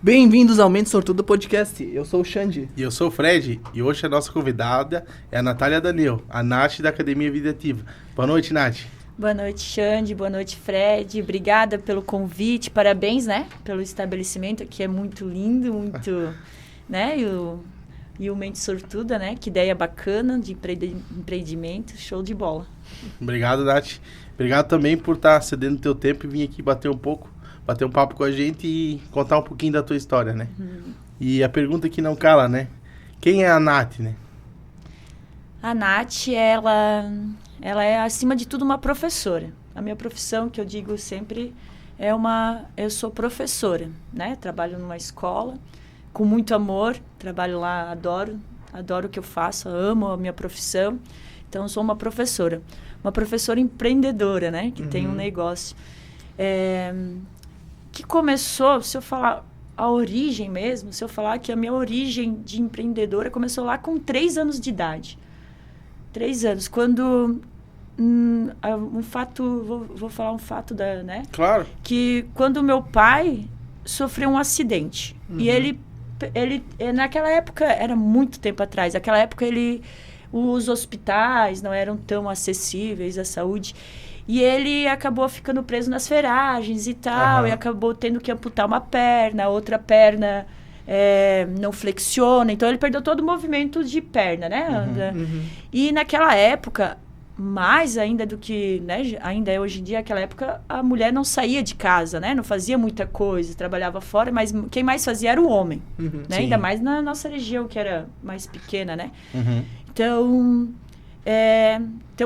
Bem-vindos ao Mente Sortudo Podcast. Eu sou o Xande. E eu sou o Fred. E hoje a nossa convidada é a Natália Daniel, a Nath da Academia Vida Ativa. Boa noite, Nath. Boa noite, Xande. Boa noite, Fred. Obrigada pelo convite. Parabéns, né? Pelo estabelecimento, que é muito lindo, muito... né? E o Mente Sortuda, né? Que ideia bacana de empreendimento. Show de bola. Obrigado, Nath. Obrigado também por estar cedendo teu tempo e vir aqui bater um papo com a gente e contar um pouquinho da tua história, né? E a pergunta que não cala, né? Quem é a Nath, né? A Nath, ela é, acima de tudo, uma professora. A minha profissão, que eu digo sempre, eu sou professora, né? Trabalho numa escola, com muito amor, trabalho lá, adoro o que eu faço, amo a minha profissão. Então, eu sou uma professora empreendedora, né? Que tem um negócio. Que começou, se eu falar a origem mesmo, se eu falar que a minha origem de empreendedora começou lá com 3 anos de idade. 3 anos, quando vou falar um fato né? Claro. Que quando meu pai sofreu um acidente, e ele naquela época, era muito tempo atrás, naquela época os hospitais não eram tão acessíveis à saúde, e ele acabou ficando preso nas ferragens e tal, e acabou tendo que amputar uma perna, a outra perna não flexiona, então ele perdeu todo o movimento de perna, né? E naquela época, mais ainda do que, né, ainda é hoje em dia, naquela época a mulher não saía de casa, né? Não fazia muita coisa, trabalhava fora, mas quem mais fazia era o homem, né? Ainda mais na nossa região, que era mais pequena, né? Então,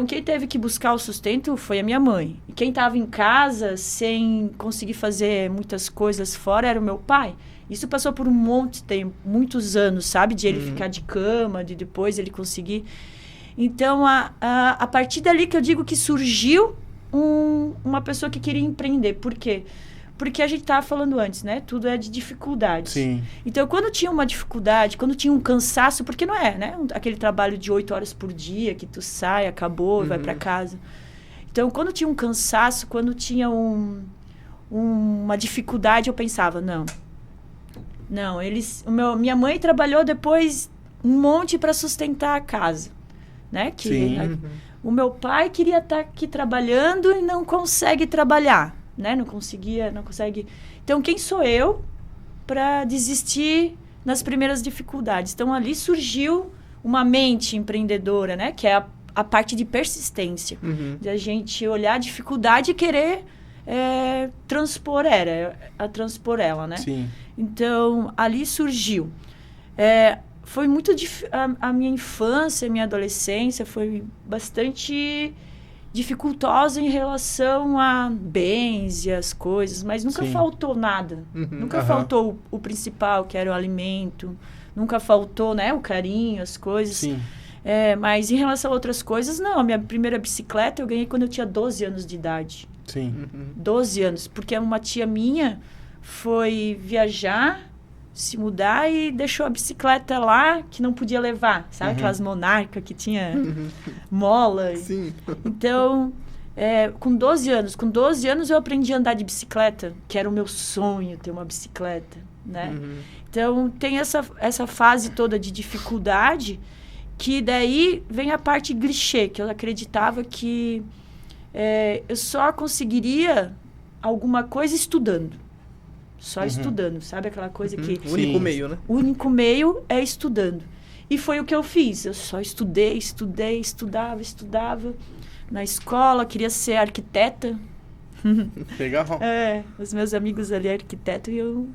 quem teve que buscar o sustento foi a minha mãe. E quem estava em casa, sem conseguir fazer muitas coisas fora, era o meu pai. Isso passou por um monte de tempo, muitos anos, sabe? De ele ficar de cama, de depois ele conseguir... Então, a partir dali que eu digo que surgiu uma pessoa que queria empreender. Por quê? Porque a gente estava falando antes, né? Tudo é de dificuldades. Sim. Então, quando tinha uma dificuldade, quando tinha um cansaço, porque não é, né? Aquele trabalho de 8 horas por dia, que tu sai, acabou, vai para casa. Então, quando tinha um cansaço, quando tinha uma dificuldade, eu pensava, não, minha mãe trabalhou depois um monte para sustentar a casa, né? O meu pai queria estar aqui trabalhando e não consegue trabalhar, né? Não consegue. Então, quem sou eu para desistir nas primeiras dificuldades? Então, ali surgiu uma mente empreendedora, né? Que é a parte de persistência. De a gente olhar a dificuldade e querer transpor ela, né? Sim. Então, ali surgiu. Foi muito a minha infância, a minha adolescência foi bastante dificultosa em relação a bens e as coisas, mas nunca faltou nada. Nunca faltou o principal, que era o alimento. Nunca faltou, né, o carinho, as coisas. Sim. Mas em relação a outras coisas, não. A minha primeira bicicleta eu ganhei quando eu tinha 12 anos de idade. Sim. 12 anos, porque uma tia minha foi viajar, se mudar e deixou a bicicleta lá, que não podia levar, sabe? Aquelas monarcas que tinha mola. Sim. Então, com 12 anos eu aprendi a andar de bicicleta, que era o meu sonho, ter uma bicicleta, né? Então, tem essa fase toda de dificuldade, que daí vem a parte clichê, que eu acreditava que eu só conseguiria alguma coisa estudando. Só estudando, sabe? Aquela coisa que... O único meio, né? O único meio é estudando. E foi o que eu fiz. Eu só estudava. Na escola, queria ser arquiteta. Legal. Os meus amigos ali arquiteto e eu...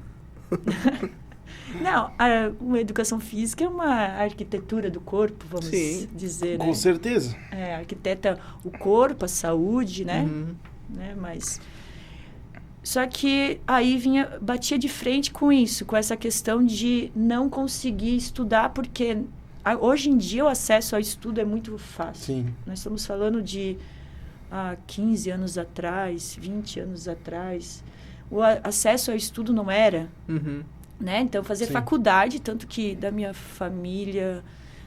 Não, uma educação física é uma arquitetura do corpo, vamos dizer, né? Com certeza. Arquiteta o corpo, a saúde, né? Mas... Só que aí batia de frente com isso, com essa questão de não conseguir estudar, porque hoje em dia o acesso ao estudo é muito fácil. Sim. Nós estamos falando de 15 anos atrás, 20 anos atrás. O acesso ao estudo não era, né? Então, fazer faculdade, tanto que da minha família,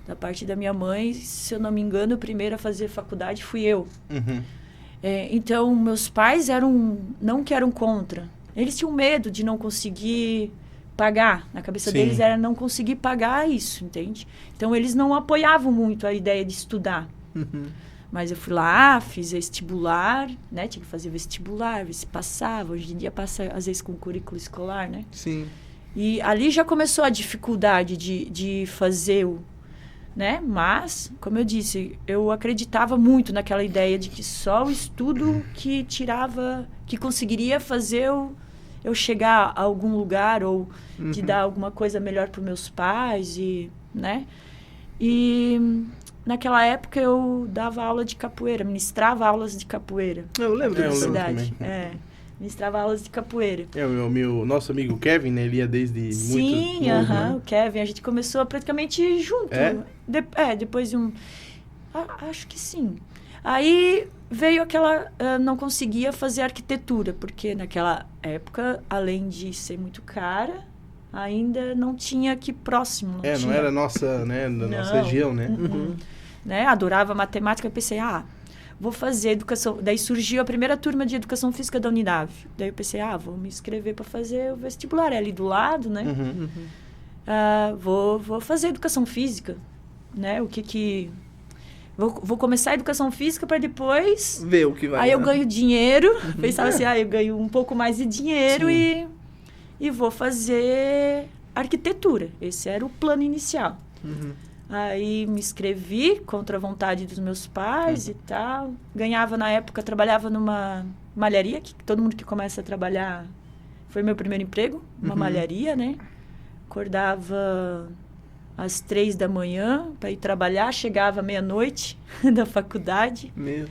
da parte da minha mãe, se eu não me engano, o primeiro a fazer faculdade fui eu. Então, meus pais não que eram contra. Eles tinham medo de não conseguir pagar. Na cabeça Sim. deles era não conseguir pagar isso, entende? Então, eles não apoiavam muito a ideia de estudar. Uhum. Mas eu fui lá, fiz vestibular, né? Tinha que fazer vestibular, ver se passava. Hoje em dia passa, às vezes, com currículo escolar, né? Sim. E ali já começou a dificuldade de fazer o... né? Mas, como eu disse, eu acreditava muito naquela ideia de que só o estudo que tirava, que conseguiria fazer eu chegar a algum lugar ou de dar alguma coisa melhor para os meus pais, e, né? E naquela época eu dava aula de capoeira, ministrava aulas de capoeira Eu lembro eu na disso. lembro cidade. também. Ministrava aulas de capoeira. O meu nosso amigo Kevin, né? Ele ia desde muito Sim, novo, né? o Kevin, a gente começou praticamente junto. É? Depois de um... acho que sim. Aí veio aquela... não conseguia fazer arquitetura, porque naquela época, além de ser muito cara, ainda não tinha aqui próximo. Não Não era nossa, né? Da nossa Não. região, né? Uhum. Né? Adorava matemática, eu pensei, vou fazer educação. Daí surgiu a primeira turma de educação física da Unidade. Daí eu pensei, vou me inscrever para fazer o vestibular. É ali do lado, né? Uhum. Vou fazer educação física, né? Vou começar a educação física para depois... Ver o que vai. Aí eu né? ganho dinheiro. Pensava assim, eu ganho um pouco mais de dinheiro Sim. e vou fazer arquitetura. Esse era o plano inicial. Uhum. Aí me inscrevi contra a vontade dos meus pais e tal. Ganhava na época, trabalhava numa malharia, que todo mundo que começa a trabalhar foi meu primeiro emprego, uma malharia, né? Acordava às 3 da manhã para ir trabalhar, chegava meia-noite da faculdade. Meu.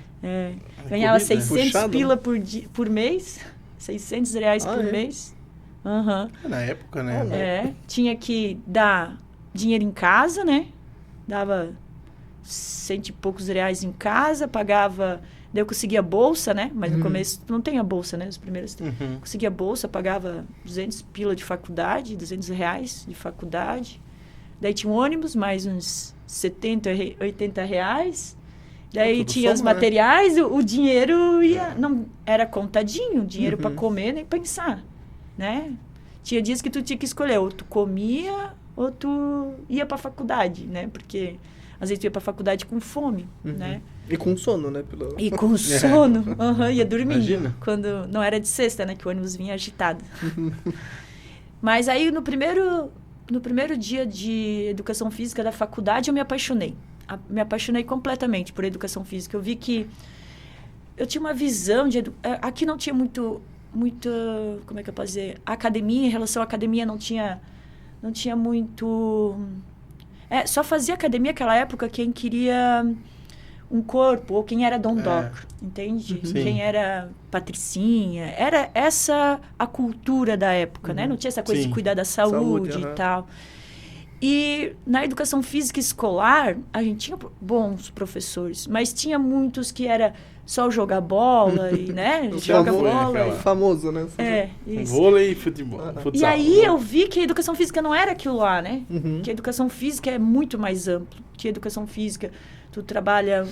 Ganhava corrida, né? 600 Puxado, pila por mês, R$600 por é? mês. Aham. Na época, né? Tinha que dar dinheiro em casa, né? Dava 100 e poucos reais em casa, pagava... Daí eu conseguia bolsa, né? Mas no começo não tem a bolsa, né? Os primeiros... Uhum. Conseguia bolsa, pagava 200 pila de faculdade, R$200 de faculdade. Daí tinha um ônibus, mais uns 70, 80 reais. Daí Tudo tinha os soma, né? materiais, o dinheiro ia... Não era contadinho, dinheiro para comer nem pensar, né? Tinha dias que tu tinha que escolher, ou tu comia ou tu ia para a faculdade, né? Porque às vezes tu ia para a faculdade com fome, né? E com sono, né? E com sono, ia dormindo. Imagina. Quando não era de sexta, né? Que o ônibus vinha agitado. Mas aí no primeiro dia de educação física da faculdade eu me apaixonei. Me apaixonei completamente por educação física. Eu vi que eu tinha uma visão de... Aqui não tinha muito... Como é que eu posso dizer? Academia, em relação à academia, não tinha muito... só fazia academia naquela época quem queria um corpo, ou quem era dondoca, entende? Sim. Quem era patricinha. Era essa a cultura da época, né? Não tinha essa coisa Sim. de cuidar da saúde e tal. E na educação física escolar, a gente tinha bons professores, mas tinha muitos que era só jogar bola e, né? Joga famoso, bola. aquela- Famoso, né? Isso. Vôlei e futebol. Futsal. E aí eu vi que a educação física não era aquilo lá, né? Uhum. Que a educação física é muito mais amplo. Que a educação física, tu trabalha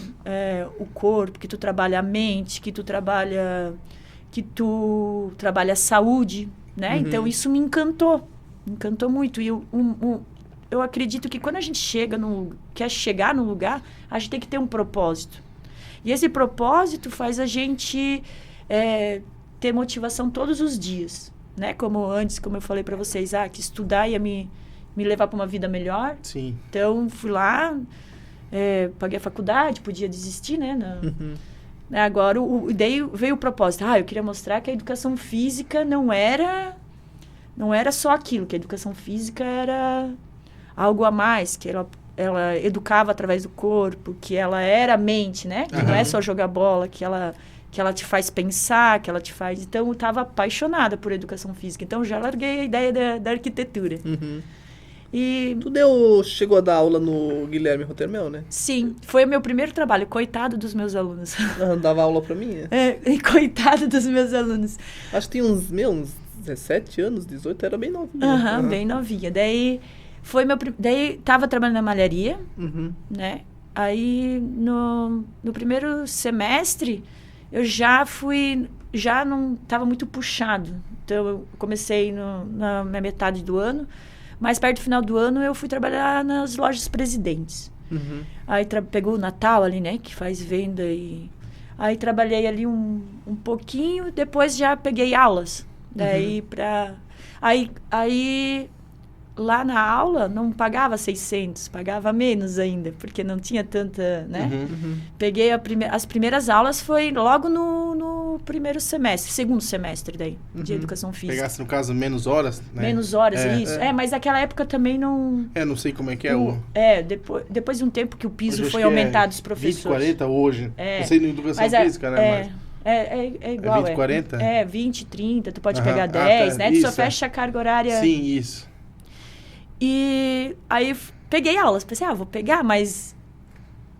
o corpo, que tu trabalha a mente, que tu trabalha a saúde, né? Então isso me encantou muito. E eu acredito que quando a gente quer chegar no lugar, a gente tem que ter um propósito. E esse propósito faz a gente ter motivação todos os dias, né? Como eu falei para vocês, que estudar ia me levar para uma vida melhor. Sim. Então, fui lá, paguei a faculdade, podia desistir, né? Agora, daí veio o propósito. Eu queria mostrar que a educação física não era só aquilo, que a educação física era algo a mais, que ela educava através do corpo, que ela era a mente, né? Que não é só jogar bola, que ela te faz pensar, que ela te faz... Então, eu estava apaixonada por educação física. Então, já larguei a ideia da arquitetura. E... Tu chegou a dar aula no Guilherme Rotermel, né? Sim, foi o meu primeiro trabalho. Coitado dos meus alunos. Dava aula pra mim, E coitado dos meus alunos. Acho que tinha uns 17 anos, 18, era bem novinho. Bem novinha. Daí, daí tava trabalhando na malharia, né? Aí, no primeiro semestre, eu já fui já não estava muito puxado. Então, eu comecei na minha metade do ano. Mais perto do final do ano, eu fui trabalhar nas lojas Presidentes. Aí pegou o Natal ali, né? Que faz venda e... Aí trabalhei ali um pouquinho, depois já peguei aulas. Daí Aí lá na aula não pagava 600, pagava menos ainda, porque não tinha tanta, né? Peguei as primeiras aulas, foi logo no primeiro semestre, segundo semestre daí, de educação física. Pegasse, no caso, menos horas, né? Menos horas, isso. Mas naquela época também não... não sei como é que depois de um tempo que o piso hoje foi acho que aumentado dos professores. 20, 40 hoje. Não sei na educação física, né? Mas... É igual. 20, 40? 20, 30, tu pode pegar 10, né? Tu só fecha a carga horária. Sim, isso. E aí peguei aulas, pensei, vou pegar, mas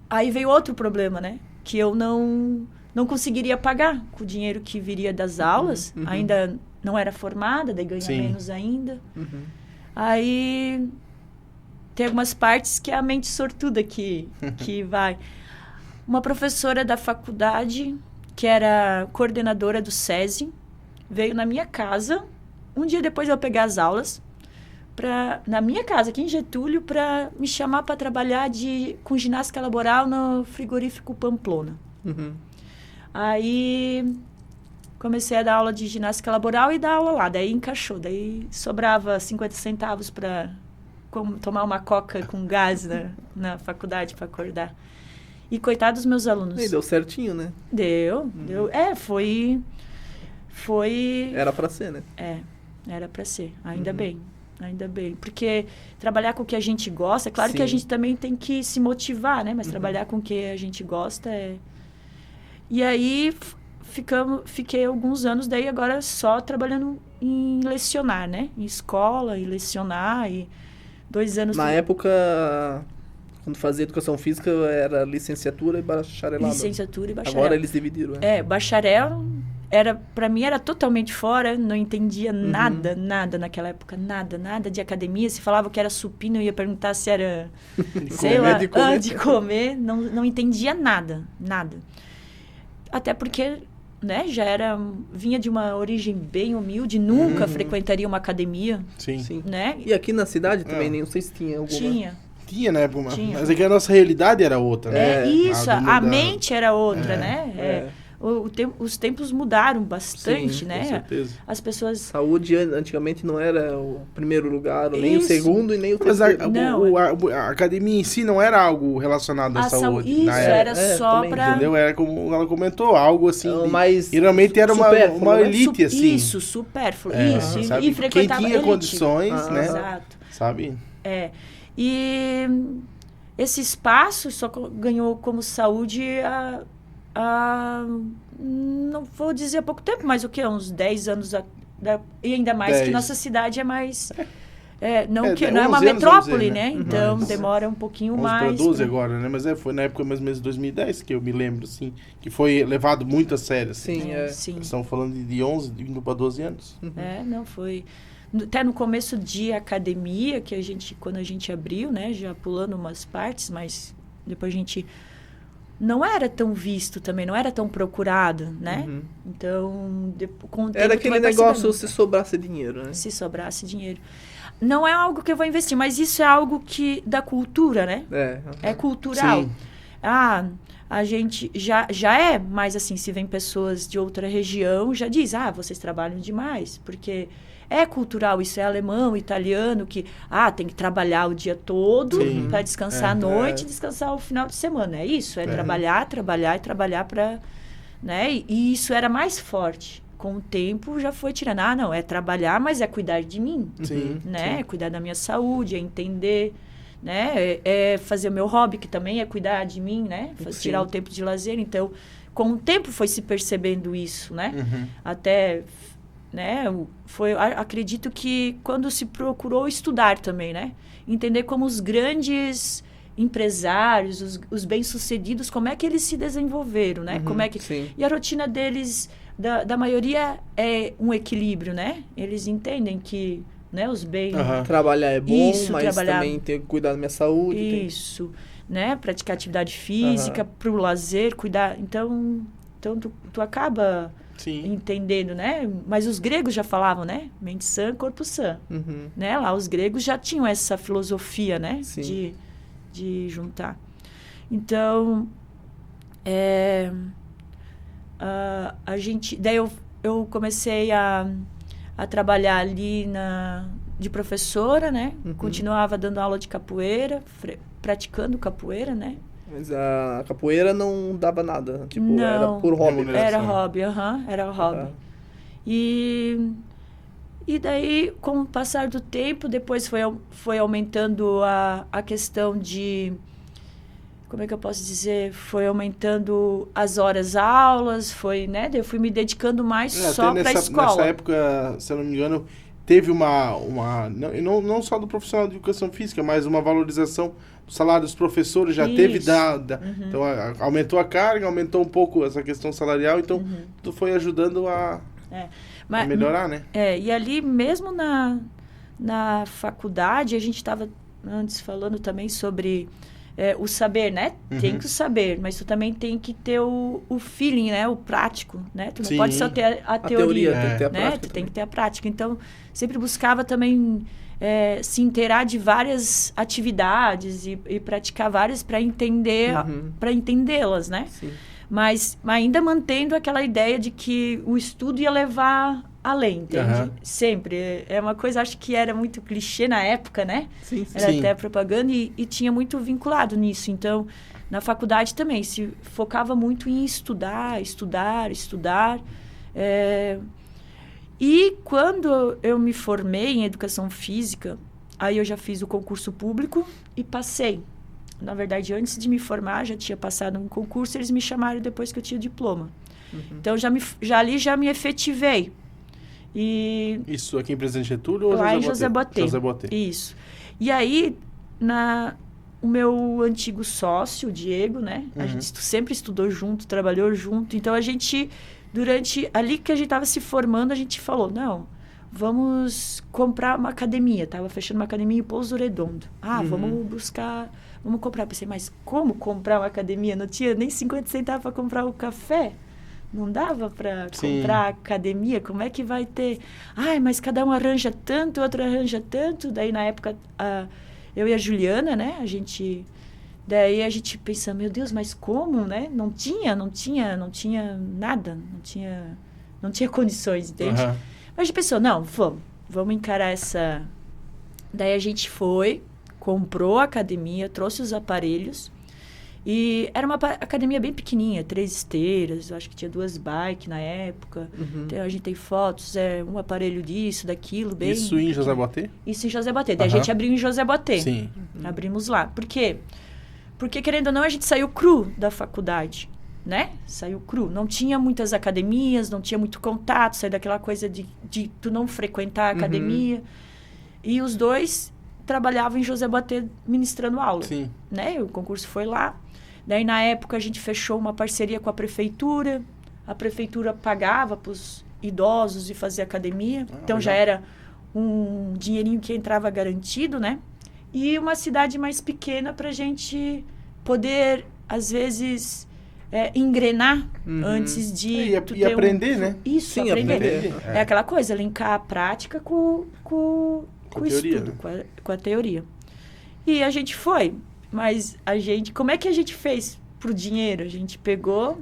aí veio outro problema, né? Que eu não conseguiria pagar com o dinheiro que viria das aulas, ainda não era formada, daí ganha menos ainda. Aí tem algumas partes que é a mente sortuda que vai. Uma professora da faculdade, que era coordenadora do SESI, veio na minha casa, um dia depois de eu pegar as aulas, na minha casa, aqui em Getúlio, para me chamar para trabalhar com ginástica laboral no frigorífico Pamplona. Aí comecei a dar aula de ginástica laboral e dar aula lá, daí encaixou, daí sobrava 50 centavos para tomar uma coca com gás na faculdade para acordar. E coitado dos meus alunos. E deu certinho, né? Deu. Foi... Era pra ser, né? Era pra ser. Ainda bem. Porque trabalhar com o que a gente gosta... É claro que a gente também tem que se motivar, né? Mas trabalhar com o que a gente gosta é... E aí, fiquei alguns anos daí agora só trabalhando em lecionar, né? Em escola, e lecionar, e 2 anos... Na época... Quando fazia educação física, era licenciatura e bacharelado. Licenciatura e bacharel. Agora eles dividiram, né? Bacharel, pra mim era totalmente fora, não entendia nada naquela época, nada de academia. Se falava que era supino, eu ia perguntar se era, de comer. Não entendia nada. Até porque, né, vinha de uma origem bem humilde, nunca frequentaria uma academia. Sim. Né? E aqui na cidade também, nem sei se tinha alguma. Tinha, né? Mas é que a nossa realidade era outra, né? Isso, a mente era outra, né? Os tempos mudaram bastante, né? Com certeza. As pessoas... Saúde antigamente não era o primeiro lugar, nem o segundo e nem o terceiro. Mas a academia em si não era algo relacionado à saúde. Isso, era só para... Entendeu? Era como ela comentou, algo assim... Geralmente era uma elite, assim. Isso, supérfluo. Isso, e frequentava quem tinha elite. Condições, né? Exato. Sabe? E esse espaço só ganhou como saúde não vou dizer há pouco tempo, mas uns 10 anos, e ainda mais que nossa cidade é mais... não é uma metrópole, dizer, né? Então demora um pouquinho mais. Para 12 agora, né? Mas foi na época mais ou menos de 2010 que eu me lembro, assim, que foi levado muito a sério. Assim. Sim. Estamos falando de 11, indo para 12 anos. Não foi... Até no começo de academia, que quando a gente abriu, né, já pulando umas partes, mas depois a gente não era tão visto também, não era tão procurado, né? Então, com o tempo era aquele negócio se sobrasse dinheiro, né? Se sobrasse dinheiro. Não é algo que eu vou investir, mas isso é algo da cultura, né? É cultural. Sim. A gente já é, mas assim, se vem pessoas de outra região, já diz, vocês trabalham demais, porque... É cultural, isso é alemão, italiano, que tem que trabalhar o dia todo para descansar à noite e descansar o final de semana. É isso, trabalhar para... Né? E isso era mais forte. Com o tempo já foi tirando. Não, é trabalhar, mas é cuidar de mim. Né? É cuidar da minha saúde, é entender... Né? É fazer o meu hobby, que também é cuidar de mim, né? Tirar o tempo de lazer. Então, com o tempo foi se percebendo isso, né? Até... Né? Acredito que quando se procurou estudar também, né? Entender como os grandes empresários, os bem-sucedidos, como é que eles se desenvolveram, né? Como é que... E a rotina deles, da maioria, é um equilíbrio, né? Eles entendem que, né, os bens... Trabalhar é bom, mas também tem que cuidar da minha saúde. Isso, né? Praticar atividade física, pro lazer, cuidar... Então tu acaba... Sim. entendendo, né? Mas os gregos já falavam, né? Mente sã, corpo sã. Uhum. Né? Lá os gregos já tinham essa filosofia, né? Sim. De juntar. Então, a gente... Daí eu comecei a trabalhar ali de professora, né? Uhum. Continuava dando aula de capoeira, praticando capoeira, né? Mas a capoeira não dava nada, tipo, Não. era por hobby mesmo. Era hobby, era hobby. Aham. E daí, com o passar do tempo, depois foi aumentando a questão de... Como é que eu posso dizer? Foi aumentando as horas aulas, né? Daí eu fui me dedicando mais só para a escola. Nessa época, se eu não me engano, teve não só do profissional de educação física, mas uma valorização do salário dos professores, já teve Uhum. Então, aumentou a carga, aumentou um pouco essa questão salarial, então tu foi ajudando a melhorar, né? E ali mesmo na faculdade, a gente estava antes falando também sobre o saber, né? Tem que saber, mas tu também tem que ter o feeling, né? O prático, né? Tu não pode só ter a teoria, tem que ter a né? prática Tu tem que ter a prática. Então, sempre buscava também se inteirar de várias atividades e praticar várias para entender, para entendê-las, né? Sim. Mas ainda mantendo aquela ideia de que o estudo ia levar além, entende? Sempre. É uma coisa, acho que era muito clichê na época, né? Sim. Era até propaganda e tinha muito vinculado nisso. Então, na faculdade também, se focava muito em estudar. E quando eu me formei em educação física, aí eu já fiz o concurso público e passei. Na verdade, antes de me formar, já tinha passado um concurso, eles me chamaram depois que eu tinha diploma. Então, ali já me efetivei. Isso aqui em Presidente Getúlio ou lá em José Botê? José Botê. Isso. E aí, o meu antigo sócio, o Diego, né? A gente sempre estudou junto, trabalhou junto. Então, a gente, ali que a gente estava se formando, a gente falou, não, vamos comprar uma academia. Tava fechando uma academia em Pouso Redondo. Vamos comprar. Pensei, mas como comprar uma academia? Não tinha nem 50 centavos para comprar o café. Não dava para comprar academia, como é que vai ter? Mas cada um arranja tanto, outro arranja tanto. Daí, na época, eu e a Juliana, né? Daí a gente pensa, meu Deus, mas como, né? Não tinha nada, não tinha condições, entende? Mas a gente pensou, não, vamos encarar essa... Daí a gente comprou a academia, trouxe os aparelhos. E era uma academia bem pequenininha, 3 esteiras, eu acho que tinha 2 bikes na época. Então, a gente tem fotos, um aparelho disso, daquilo, bem... Isso em José Botê? Isso em José Botê. Daí a gente abriu em José Botê. Sim. Abrimos lá. Por quê? Porque, querendo ou não, a gente saiu cru da faculdade, né? Saiu cru. Não tinha muitas academias, não tinha muito contato, saiu daquela coisa de tu não frequentar a academia. E os dois trabalhavam em José Botê ministrando aula. Sim. Né? O concurso foi lá. Daí, na época, a gente fechou uma parceria com a prefeitura. A prefeitura pagava para os idosos e fazer academia. Então, já era um dinheirinho que entrava garantido, né? E uma cidade mais pequena para a gente poder, às vezes, engrenar antes de... E aprender, né? Isso, Sim, aprender. É aquela coisa, linkar a prática com o teoria, estudo, né? com a teoria. E a gente foi... Mas como é que a gente fez pro dinheiro? A gente pegou,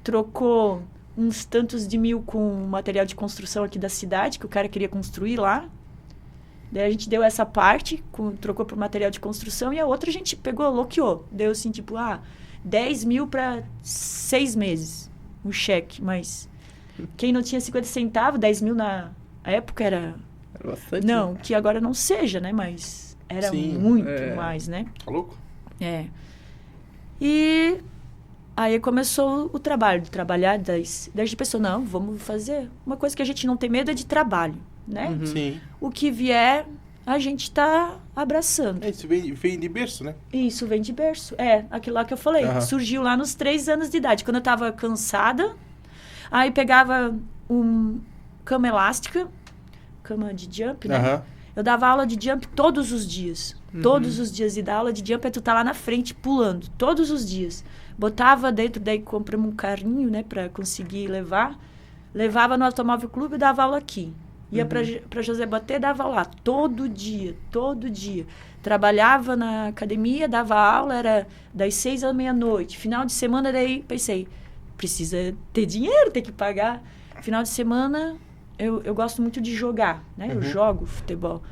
trocou uns tantos de mil com material de construção aqui da cidade, que o cara queria construir lá. Daí a gente deu essa parte, trocou por material de construção, e a outra a gente pegou, loqueou. Deu assim, tipo, 10 mil para 6 meses, um cheque. Mas quem não tinha 50 centavos, 10 mil na época era bastante. Não, que agora não seja, né? Mas... Era muito mais, né? Tá louco? E aí começou o trabalho, de trabalhar. Daí a gente pensou, não, vamos fazer uma coisa que a gente não tem medo é de trabalho, né? Sim. O que vier, a gente tá abraçando. Isso vem de berço, né? Isso, vem de berço. Aquilo lá que eu falei. Surgiu lá nos 3 anos de idade. Quando eu tava cansada, aí pegava cama elástica, cama de jump, né? Eu dava aula de jump todos os dias. Todos os dias. E dar aula de jump é tu tá lá na frente pulando. Todos os dias. Botava dentro, daí compramos um carrinho, né? Pra conseguir levar. Levava no Automóvel Clube e dava aula aqui. Ia pra José Botê, dava lá. Todo dia. Trabalhava na academia, dava aula, era das 6 à meia-noite. Final de semana, daí pensei, precisa ter dinheiro, tem que pagar. Final de semana, eu gosto muito de jogar, né? Eu jogo futebol.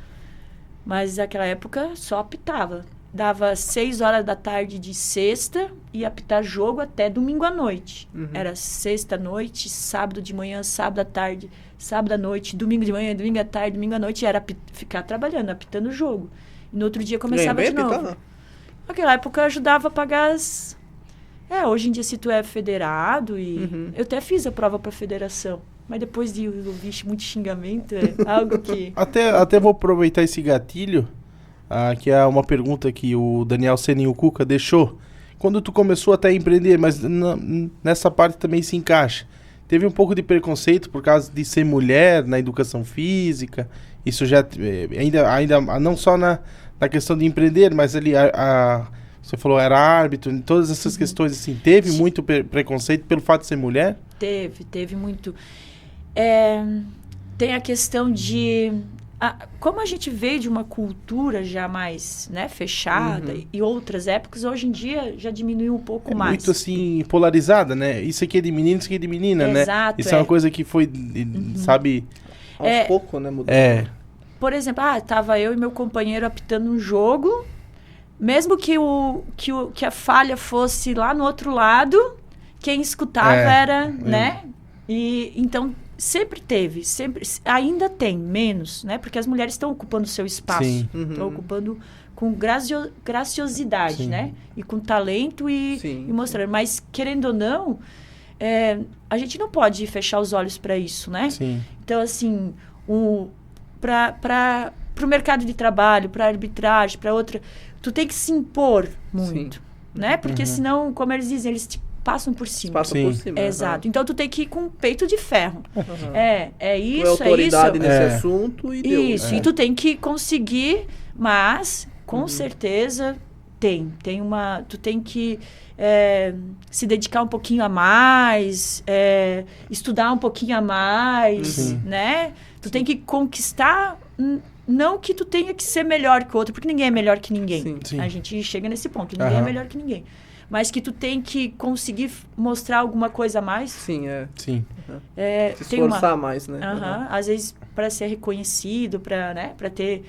Mas naquela época só apitava. Dava 6 horas da tarde de sexta e apitar jogo até domingo à noite. Era sexta à noite, sábado de manhã, sábado à tarde, sábado à noite, domingo de manhã, domingo à tarde, domingo à noite. Era ficar trabalhando, apitando o jogo. E no outro dia começava de novo. Apitar? Naquela época eu ajudava a pagar as... hoje em dia se tu é federado e... Eu até fiz a prova pra federação. Mas depois de ouvir muito xingamento, é algo que... Até vou aproveitar esse gatilho, que é uma pergunta que o Daniel Seninho Cuca deixou. Quando tu começou até a empreender, mas nessa parte também se encaixa. Teve um pouco de preconceito por causa de ser mulher na educação física. Isso já... Ainda não só na questão de empreender, mas ali você falou, era árbitro, em todas essas questões, assim, teve muito preconceito pelo fato de ser mulher? Teve muito. Tem a questão de... como a gente veio de uma cultura já mais, né, fechada, e outras épocas, hoje em dia já diminuiu um pouco mais. Muito, assim, polarizada, né? Isso aqui é de menino, isso aqui é de menina, né? Exato, isso é uma coisa que foi, sabe... Aos poucos, né? Mudou. Por exemplo, tava eu e meu companheiro apitando um jogo, mesmo que a falha fosse lá no outro lado, quem escutava era, né? E então sempre teve, ainda tem menos, né? Porque as mulheres estão ocupando o seu espaço, estão ocupando com graciosidade, né? E com talento e mostrando. Mas querendo ou não, a gente não pode fechar os olhos para isso, né? Sim. Então assim, para o mercado de trabalho, para arbitragem, para outra, tu tem que se impor muito, né? Porque senão, como eles dizem, eles te passam por cima. Passam por cima. Exato. Então, tu tem que ir com o peito de ferro. É isso, com autoridade nesse é assunto e deu. Isso, e tu tem que conseguir, mas, com certeza, tu tem que se dedicar um pouquinho a mais, estudar um pouquinho a mais, né? Tu tem que conquistar... Não que tu tenha que ser melhor que o outro, porque ninguém é melhor que ninguém. Sim. A gente chega nesse ponto, ninguém é melhor que ninguém. Mas que tu tem que conseguir mostrar alguma coisa a mais. Sim. Sim. Se esforçar mais, né? Às vezes para ser reconhecido, para ter,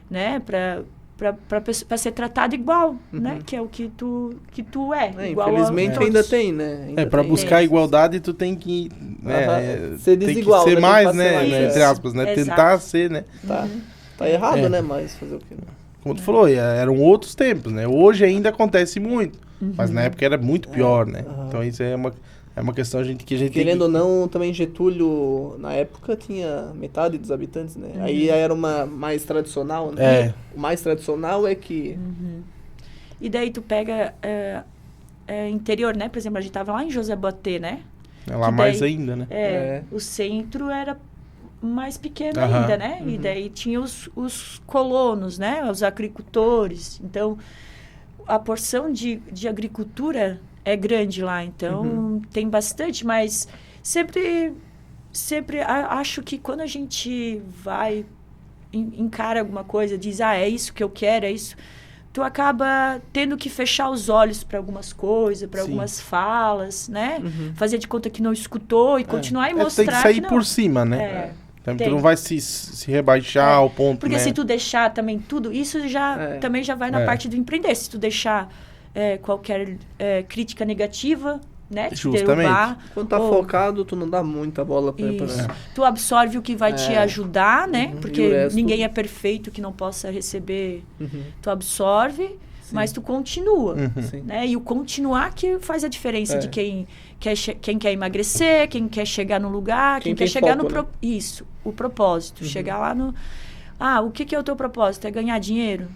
né, para ser tratado igual, né, que é o que tu é. Igual infelizmente ainda tem, né? Para buscar a igualdade tu tem que, né, ser desigual, tem que ser mais, né? né, entre aspas, né? Tentar ser, né? Tá errado, né? Mas fazer o quê? Como tu falou, eram outros tempos, né? Hoje ainda acontece muito, mas na época era muito pior, né? Então isso é uma questão que a gente querendo ou não, também Getúlio, na época, tinha metade dos habitantes, né? Aí era uma mais tradicional, né? O mais tradicional é que... E daí tu pega interior, né? Por exemplo, a gente tava lá em José Botê, né? Lá mais ainda, né? O centro era mais pequeno ainda, né? E daí tinha os colonos, né? Os agricultores. Então, a porção de agricultura é grande lá. Então, tem bastante, mas sempre acho que quando a gente vai, encara alguma coisa, diz, é isso que eu quero, é isso... Tu acaba tendo que fechar os olhos para algumas coisas, para algumas falas, né? Fazer de conta que não escutou e continuar e mostrar tem que sair por cima, né? Então, tu não vai se rebaixar ao ponto, porque né? se tu deixar também tudo, isso também já vai na parte do empreender. Se tu deixar qualquer crítica negativa, né? Justamente. Derrubar, quando tá focado, tu não dá muita bola pra isso. Tu absorve o que vai te ajudar, né? Porque ninguém é perfeito que não possa receber. Tu absorve, mas tu continua. Né? E o continuar que faz a diferença de quem quer emagrecer, quem quer chegar no lugar, quem quer chegar foco, no... né? Isso, o propósito. Chegar lá no... o que é o teu propósito? É ganhar dinheiro?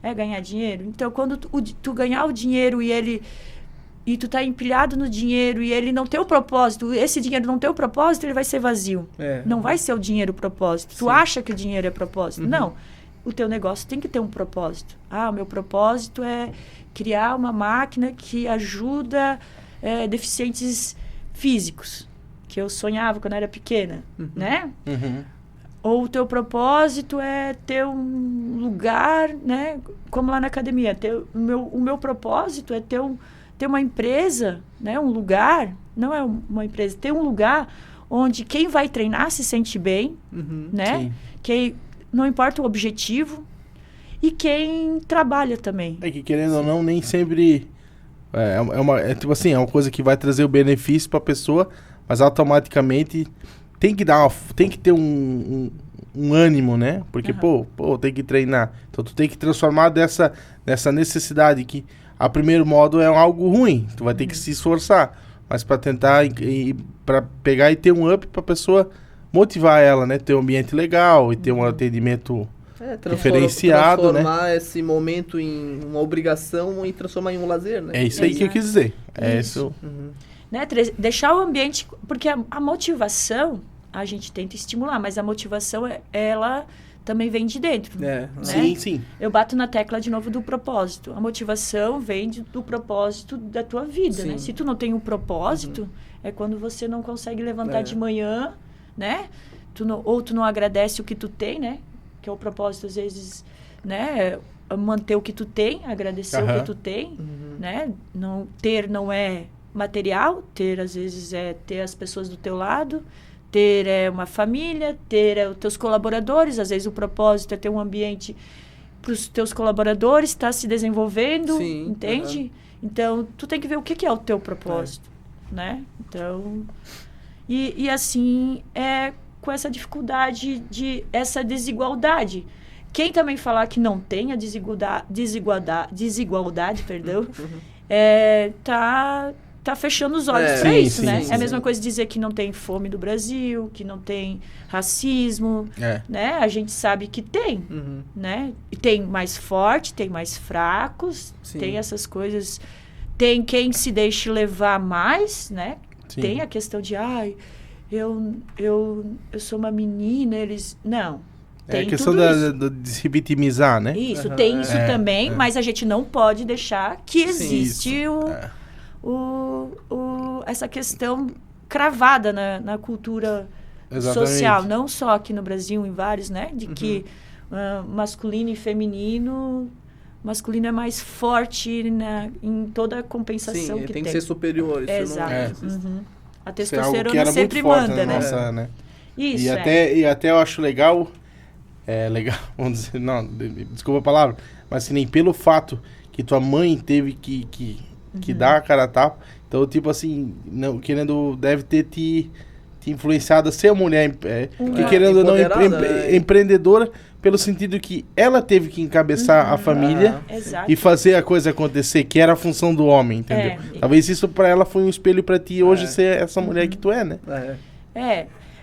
É ganhar dinheiro? Então, quando tu ganhar o dinheiro e ele e tu tá empilhado no dinheiro e ele não tem o propósito, esse dinheiro não tem o propósito, ele vai ser vazio. Não vai ser o dinheiro o propósito. Tu acha que o dinheiro é propósito. Não. O teu negócio tem que ter um propósito. O meu propósito é criar uma máquina que ajuda deficientes físicos, que eu sonhava quando era pequena, né? Ou o teu propósito é ter um lugar, né? Como lá na academia. O meu propósito é ter uma empresa, né? Um lugar, não é uma empresa, ter um lugar onde quem vai treinar se sente bem, né? Quem, não importa o objetivo, e quem trabalha também. É que, querendo ou não, nem sempre... tipo assim, é uma coisa que vai trazer o benefício para a pessoa, mas automaticamente... Tem que ter um ânimo, né? Porque, pô, tem que treinar. Então, tu tem que transformar dessa necessidade que, a primeiro modo, é algo ruim. Tu vai ter que se esforçar. Mas para tentar, para pegar e ter um up para a pessoa motivar ela, né? Ter um ambiente legal e ter um atendimento diferenciado, transformar esse momento em uma obrigação e transformar em um lazer, né? É isso aí que eu quis dizer. É isso. Né? Deixar o ambiente... Porque a motivação, a gente tenta estimular, mas a motivação, ela também vem de dentro. Né? Sim. Eu bato na tecla de novo do propósito. A motivação vem do propósito da tua vida, né? Se tu não tem um propósito, é quando você não consegue levantar de manhã, né? Ou tu não agradece o que tu tem, né? Que é o propósito, às vezes, né? Manter o que tu tem, agradecer o que tu tem, né? Não é material, ter às vezes é ter as pessoas do teu lado, ter uma família, ter os teus colaboradores, às vezes o propósito é ter um ambiente para os teus colaboradores, estar se desenvolvendo, entende? Então, tu tem que ver o que é o teu propósito, né? Então, e assim, com essa dificuldade essa desigualdade. Quem também falar que não tem a desigualdade, perdão, tá fechando os olhos para isso, né? É a mesma coisa dizer que não tem fome do Brasil, que não tem racismo, né? A gente sabe que tem, né? E tem mais forte, tem mais fracos, tem essas coisas. Tem quem se deixe levar mais, né? Tem a questão de, eu sou uma menina, eles... Não. É a questão de se vitimizar, né? Isso, tem isso também, mas a gente não pode deixar que existe essa questão cravada na cultura social, não só aqui no Brasil, em vários, né? De que masculino e feminino, masculino é mais forte em toda a compensação que tem. Tem que ser superior. Isso exato. A Isso testosterona sempre manda, né? Nossa, né? Isso, e até eu acho legal, vamos dizer, não, desculpa a palavra, mas assim, nem pelo fato que tua mãe teve que dar a cara a tapa, então, tipo assim, não, deve ter te influenciado a ser uma mulher, que querendo ou não, empreendedora, pelo sentido que ela teve que encabeçar a família e fazer a coisa acontecer, que era a função do homem, entendeu? Talvez isso pra ela foi um espelho pra ti hoje ser essa mulher que tu é, né?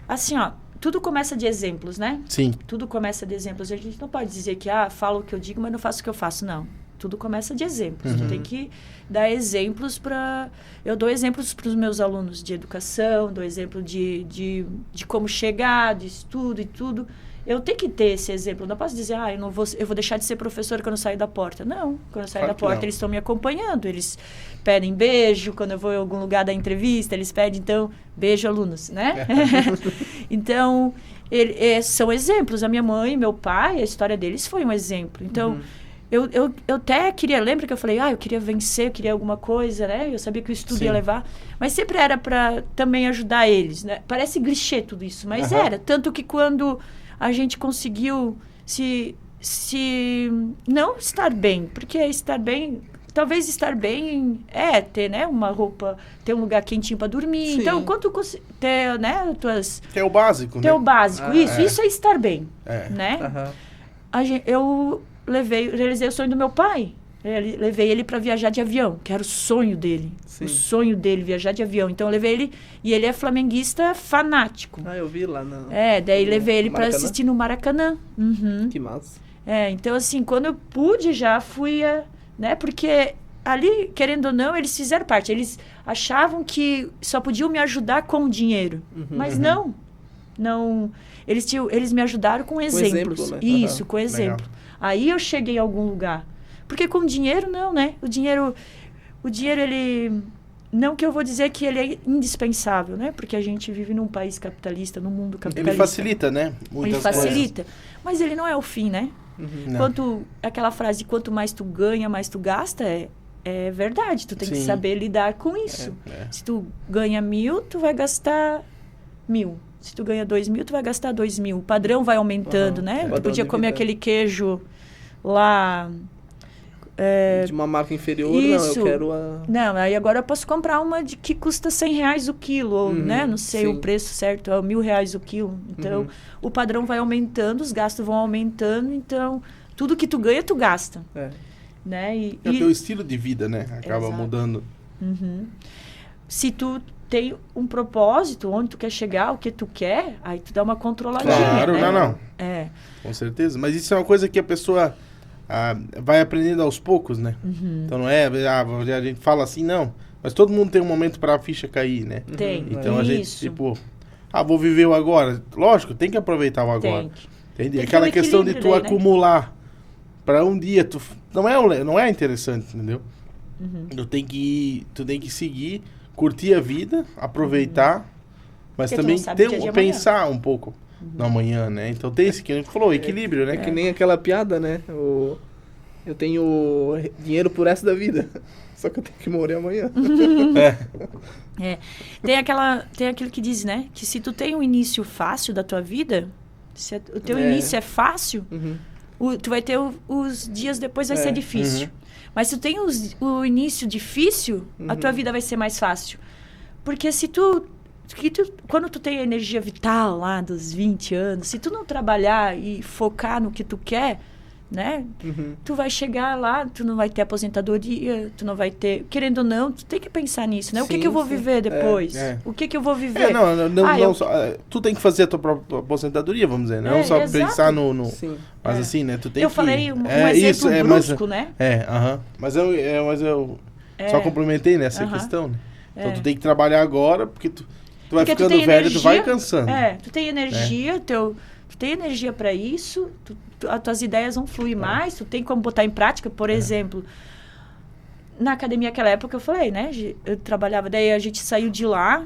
Assim, ó, tudo começa de exemplos, né? Sim. Tudo começa de exemplos. A gente não pode dizer que, falo o que eu digo, mas não faço o que eu faço, não. Tudo começa de exemplos. Tu tem que dar exemplos para... Eu dou exemplos para os meus alunos de educação, dou exemplo de como chegar, de estudo e tudo. Eu tenho que ter esse exemplo. Não posso dizer, eu vou deixar de ser professora quando eu sair da porta. Não. Quando eu sair da porta, eles estão me acompanhando. Eles pedem beijo. Quando eu vou em algum lugar da entrevista, eles pedem, então, beijo, alunos, né? Então, são exemplos. A minha mãe, meu pai, a história deles foi um exemplo. Então, eu até queria... Lembra que eu falei, eu queria vencer, eu queria alguma coisa, né? Eu sabia que o estudo ia levar. Mas sempre era para também ajudar eles, né? Parece clichê tudo isso, mas era. Tanto que quando... a gente conseguiu se não estar bem, porque estar bem, talvez estar bem ter, né, uma roupa, ter um lugar quentinho para dormir. Então, quanto ter, né, ter o básico, ter o básico, isso é estar bem, né? Eu realizei o sonho do meu pai. Levei ele para viajar de avião, que era o sonho dele. O sonho dele, viajar de avião. Então, eu levei ele... E ele é flamenguista fanático. Eu vi lá na... daí levei ele para assistir no Maracanã. Que massa. Então, assim, quando eu pude, já fui... né? Porque ali, querendo ou não, eles fizeram parte. Eles achavam que só podiam me ajudar com o dinheiro. Mas não. Eles me ajudaram com exemplos. Exemplo, né? Isso, com exemplo. Legal. Aí eu cheguei a algum lugar. Porque com dinheiro, não, né? O dinheiro, ele... Não que eu vou dizer que ele é indispensável, né? Porque a gente vive num país capitalista, num mundo capitalista. Ele facilita, né? Ele facilita. Mas ele não é o fim, né? Aquela frase, quanto mais tu ganha, mais tu gasta, é verdade. Tu tem que saber lidar com isso. Se tu ganha 1.000, tu vai gastar 1.000. Se tu ganha 2.000, tu vai gastar 2.000. O padrão vai aumentando, né? Tu podia comer aquele queijo lá... de uma marca inferior, isso. Não, eu quero a... Não, aí agora eu posso comprar uma que custa R$100 o quilo, ou, né? Não sei o preço certo, é R$1.000 o quilo. Então, o padrão vai aumentando, os gastos vão aumentando, então, tudo que tu ganha, tu gasta. Né? E o teu estilo de vida, né? Acaba mudando. Se tu tem um propósito, onde tu quer chegar, o que tu quer, aí tu dá uma controladinha, claro, né? não. Com certeza. Mas isso é uma coisa que a pessoa vai aprendendo aos poucos, né? Então não é... a gente fala assim, não. Mas todo mundo tem um momento para a ficha cair, né? Tem. Então a gente, tipo... vou viver o agora. Lógico, tem que aproveitar o agora. Entende? Aquela questão de tu acumular para um dia, não é interessante, entendeu? Tu tem que seguir, curtir a vida, aproveitar, mas porque também pensar um pouco no amanhã, né? Então tem esse que a gente falou, equilíbrio, né? Que nem aquela piada, né? Eu tenho dinheiro pro resto da vida, só que eu tenho que morrer amanhã. Tem aquilo que diz, né? Que se tu tem um início fácil da tua vida, se o teu início é fácil, tu vai ter os dias depois vai ser difícil. Mas se tu tem o início difícil, a tua vida vai ser mais fácil. Porque quando tu tem a energia vital lá dos 20 anos, se tu não trabalhar e focar no que tu quer, né? Tu vai chegar lá, tu não vai ter aposentadoria, tu não vai ter... Querendo ou não, tu tem que pensar nisso, né? O que eu vou viver depois? O que eu vou viver? Tu tem que fazer a tua própria aposentadoria, vamos dizer, não só pensar no... Mas assim, né? Tu tem eu falei um exemplo brusco, né? Mas eu só complementei nessa questão, né? Então tu tem que trabalhar agora, porque tu vai ficando velho, tu vai cansando. Tu tem energia, tu tem energia para isso, as tuas ideias vão fluir mais, tu tem como botar em prática, por exemplo, na academia naquela época eu falei, né? Eu trabalhava, daí a gente saiu de lá,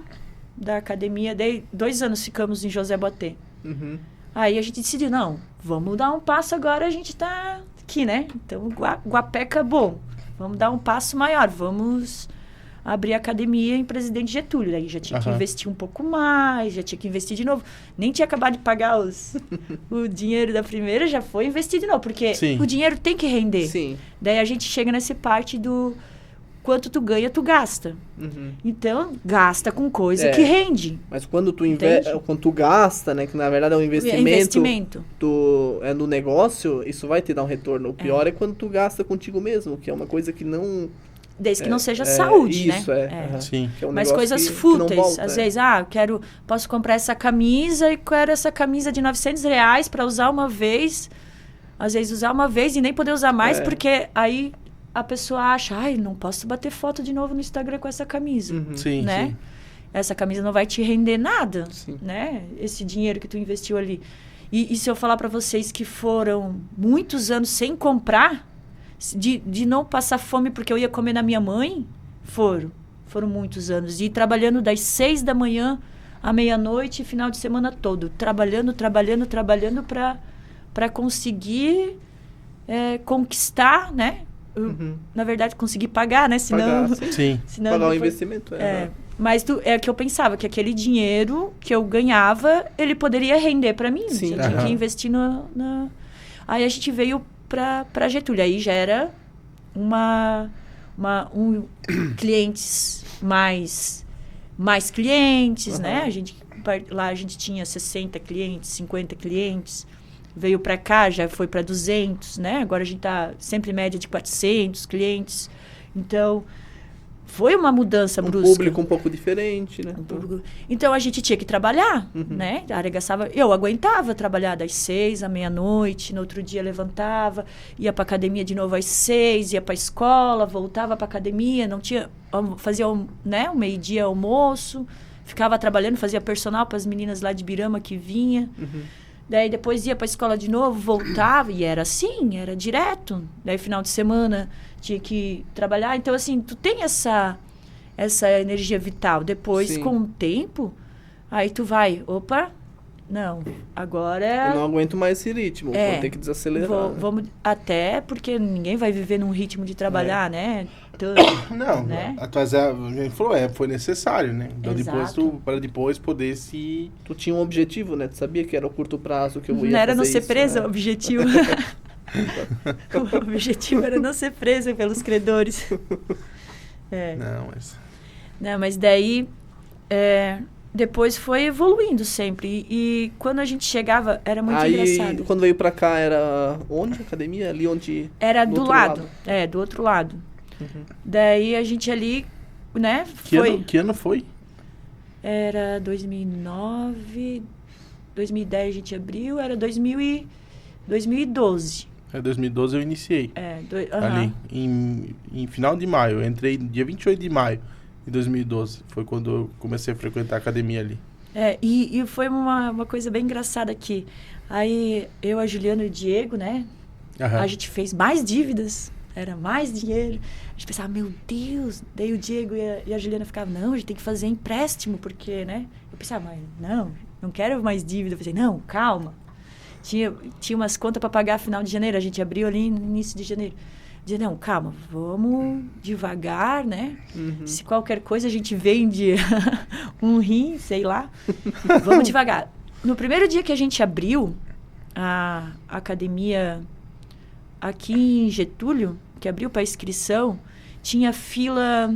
da academia, daí 2 anos ficamos em José Botê. Aí a gente decidiu, não, vamos dar um passo agora, a gente tá aqui, né? Então, Guapé acabou, vamos dar um passo maior, vamos... abri a academia em Presidente Getúlio. Aí já tinha que investir um pouco mais, já tinha que investir de novo. Nem tinha acabado de pagar o dinheiro da primeira, já foi investir de novo. Porque o dinheiro tem que render. Daí a gente chega nessa parte do quanto tu ganha, tu gasta. Então, gasta com coisa que rende. Mas quando quando tu gasta, né? Que na verdade é um investimento. É no negócio, isso vai te dar um retorno. O pior é quando tu gasta contigo mesmo, que é uma coisa que não... Desde que não seja saúde, isso, né? Sim. É um mas coisas fúteis. Às vezes, posso comprar essa camisa e quero essa camisa de R$900 para usar uma vez. Às vezes usar uma vez e nem poder usar mais, porque aí a pessoa acha, não posso bater foto de novo no Instagram com essa camisa. Né? Essa camisa não vai te render nada, né? Esse dinheiro que tu investiu ali. E se eu falar para vocês que foram muitos anos sem comprar, de não passar fome porque eu ia comer na minha mãe, foram muitos anos. E trabalhando das 6 da manhã à meia-noite, final de semana todo. Trabalhando para conseguir conquistar, né? Na verdade, conseguir pagar, né? Senão, senão pagar o investimento. Mas que eu pensava que aquele dinheiro que eu ganhava, ele poderia render para mim. Eu tinha que investir Aí a gente veio para Getúlio. Aí já era clientes mais clientes, né? Lá a gente tinha 60 clientes, 50 clientes. Veio para cá, já foi para 200, né? Agora a gente tá sempre em média de 400 clientes. Então, foi uma mudança brusca. Um público um pouco diferente, né? Então a gente tinha que trabalhar, né? Arregaçava. Eu aguentava trabalhar das 6 à meia-noite, no outro dia levantava, ia para academia de novo às 6, ia para escola, voltava para academia, não tinha, fazia, né, o meio-dia almoço, ficava trabalhando, fazia personal para as meninas lá de Birama que vinha. Daí depois ia para a escola de novo, voltava, e era assim, era direto. Daí final de semana tinha que trabalhar. Então, assim, tu tem essa energia vital. Depois, Sim. com o tempo, aí tu vai, opa, não, agora... Eu não aguento mais esse ritmo, vou ter que desacelerar. Vamos, até porque ninguém vai viver num ritmo de trabalhar, né? Então, não, né? A gente falou, foi necessário, né? Então Exato. para depois poder se... Tu tinha um objetivo, né? Tu sabia que era o curto prazo que eu ia fazer. Não era não ser isso, presa, né? o objetivo. O objetivo era não ser presa pelos credores. Não, mas daí depois foi evoluindo sempre. E quando a gente chegava, era muito engraçado. Quando veio pra cá, era onde? Academia? Ali onde... Era do lado. Do outro lado. Daí a gente ali, né? Que ano foi? Era 2009, 2010 a gente abriu, era 2012. 2012 eu iniciei. Ali, em final de maio. Eu entrei dia 28 de maio de 2012. Foi quando eu comecei a frequentar a academia ali. E foi uma coisa bem engraçada aqui. Aí eu, a Juliana e o Diego, né? A gente fez mais dívidas. Era mais dinheiro. A gente pensava, meu Deus. Daí o Diego e a Juliana ficavam, não, a gente tem que fazer empréstimo, porque, né? Eu pensava, mas não quero mais dívida. Eu pensei, não, calma. Tinha umas contas para pagar final de janeiro. A gente abriu ali no início de janeiro. Dizia, não, calma, vamos devagar, né? Se qualquer coisa a gente vende um rim, sei lá. Vamos devagar. No primeiro dia que a gente abriu a academia aqui em Getúlio, que abriu para inscrição, tinha fila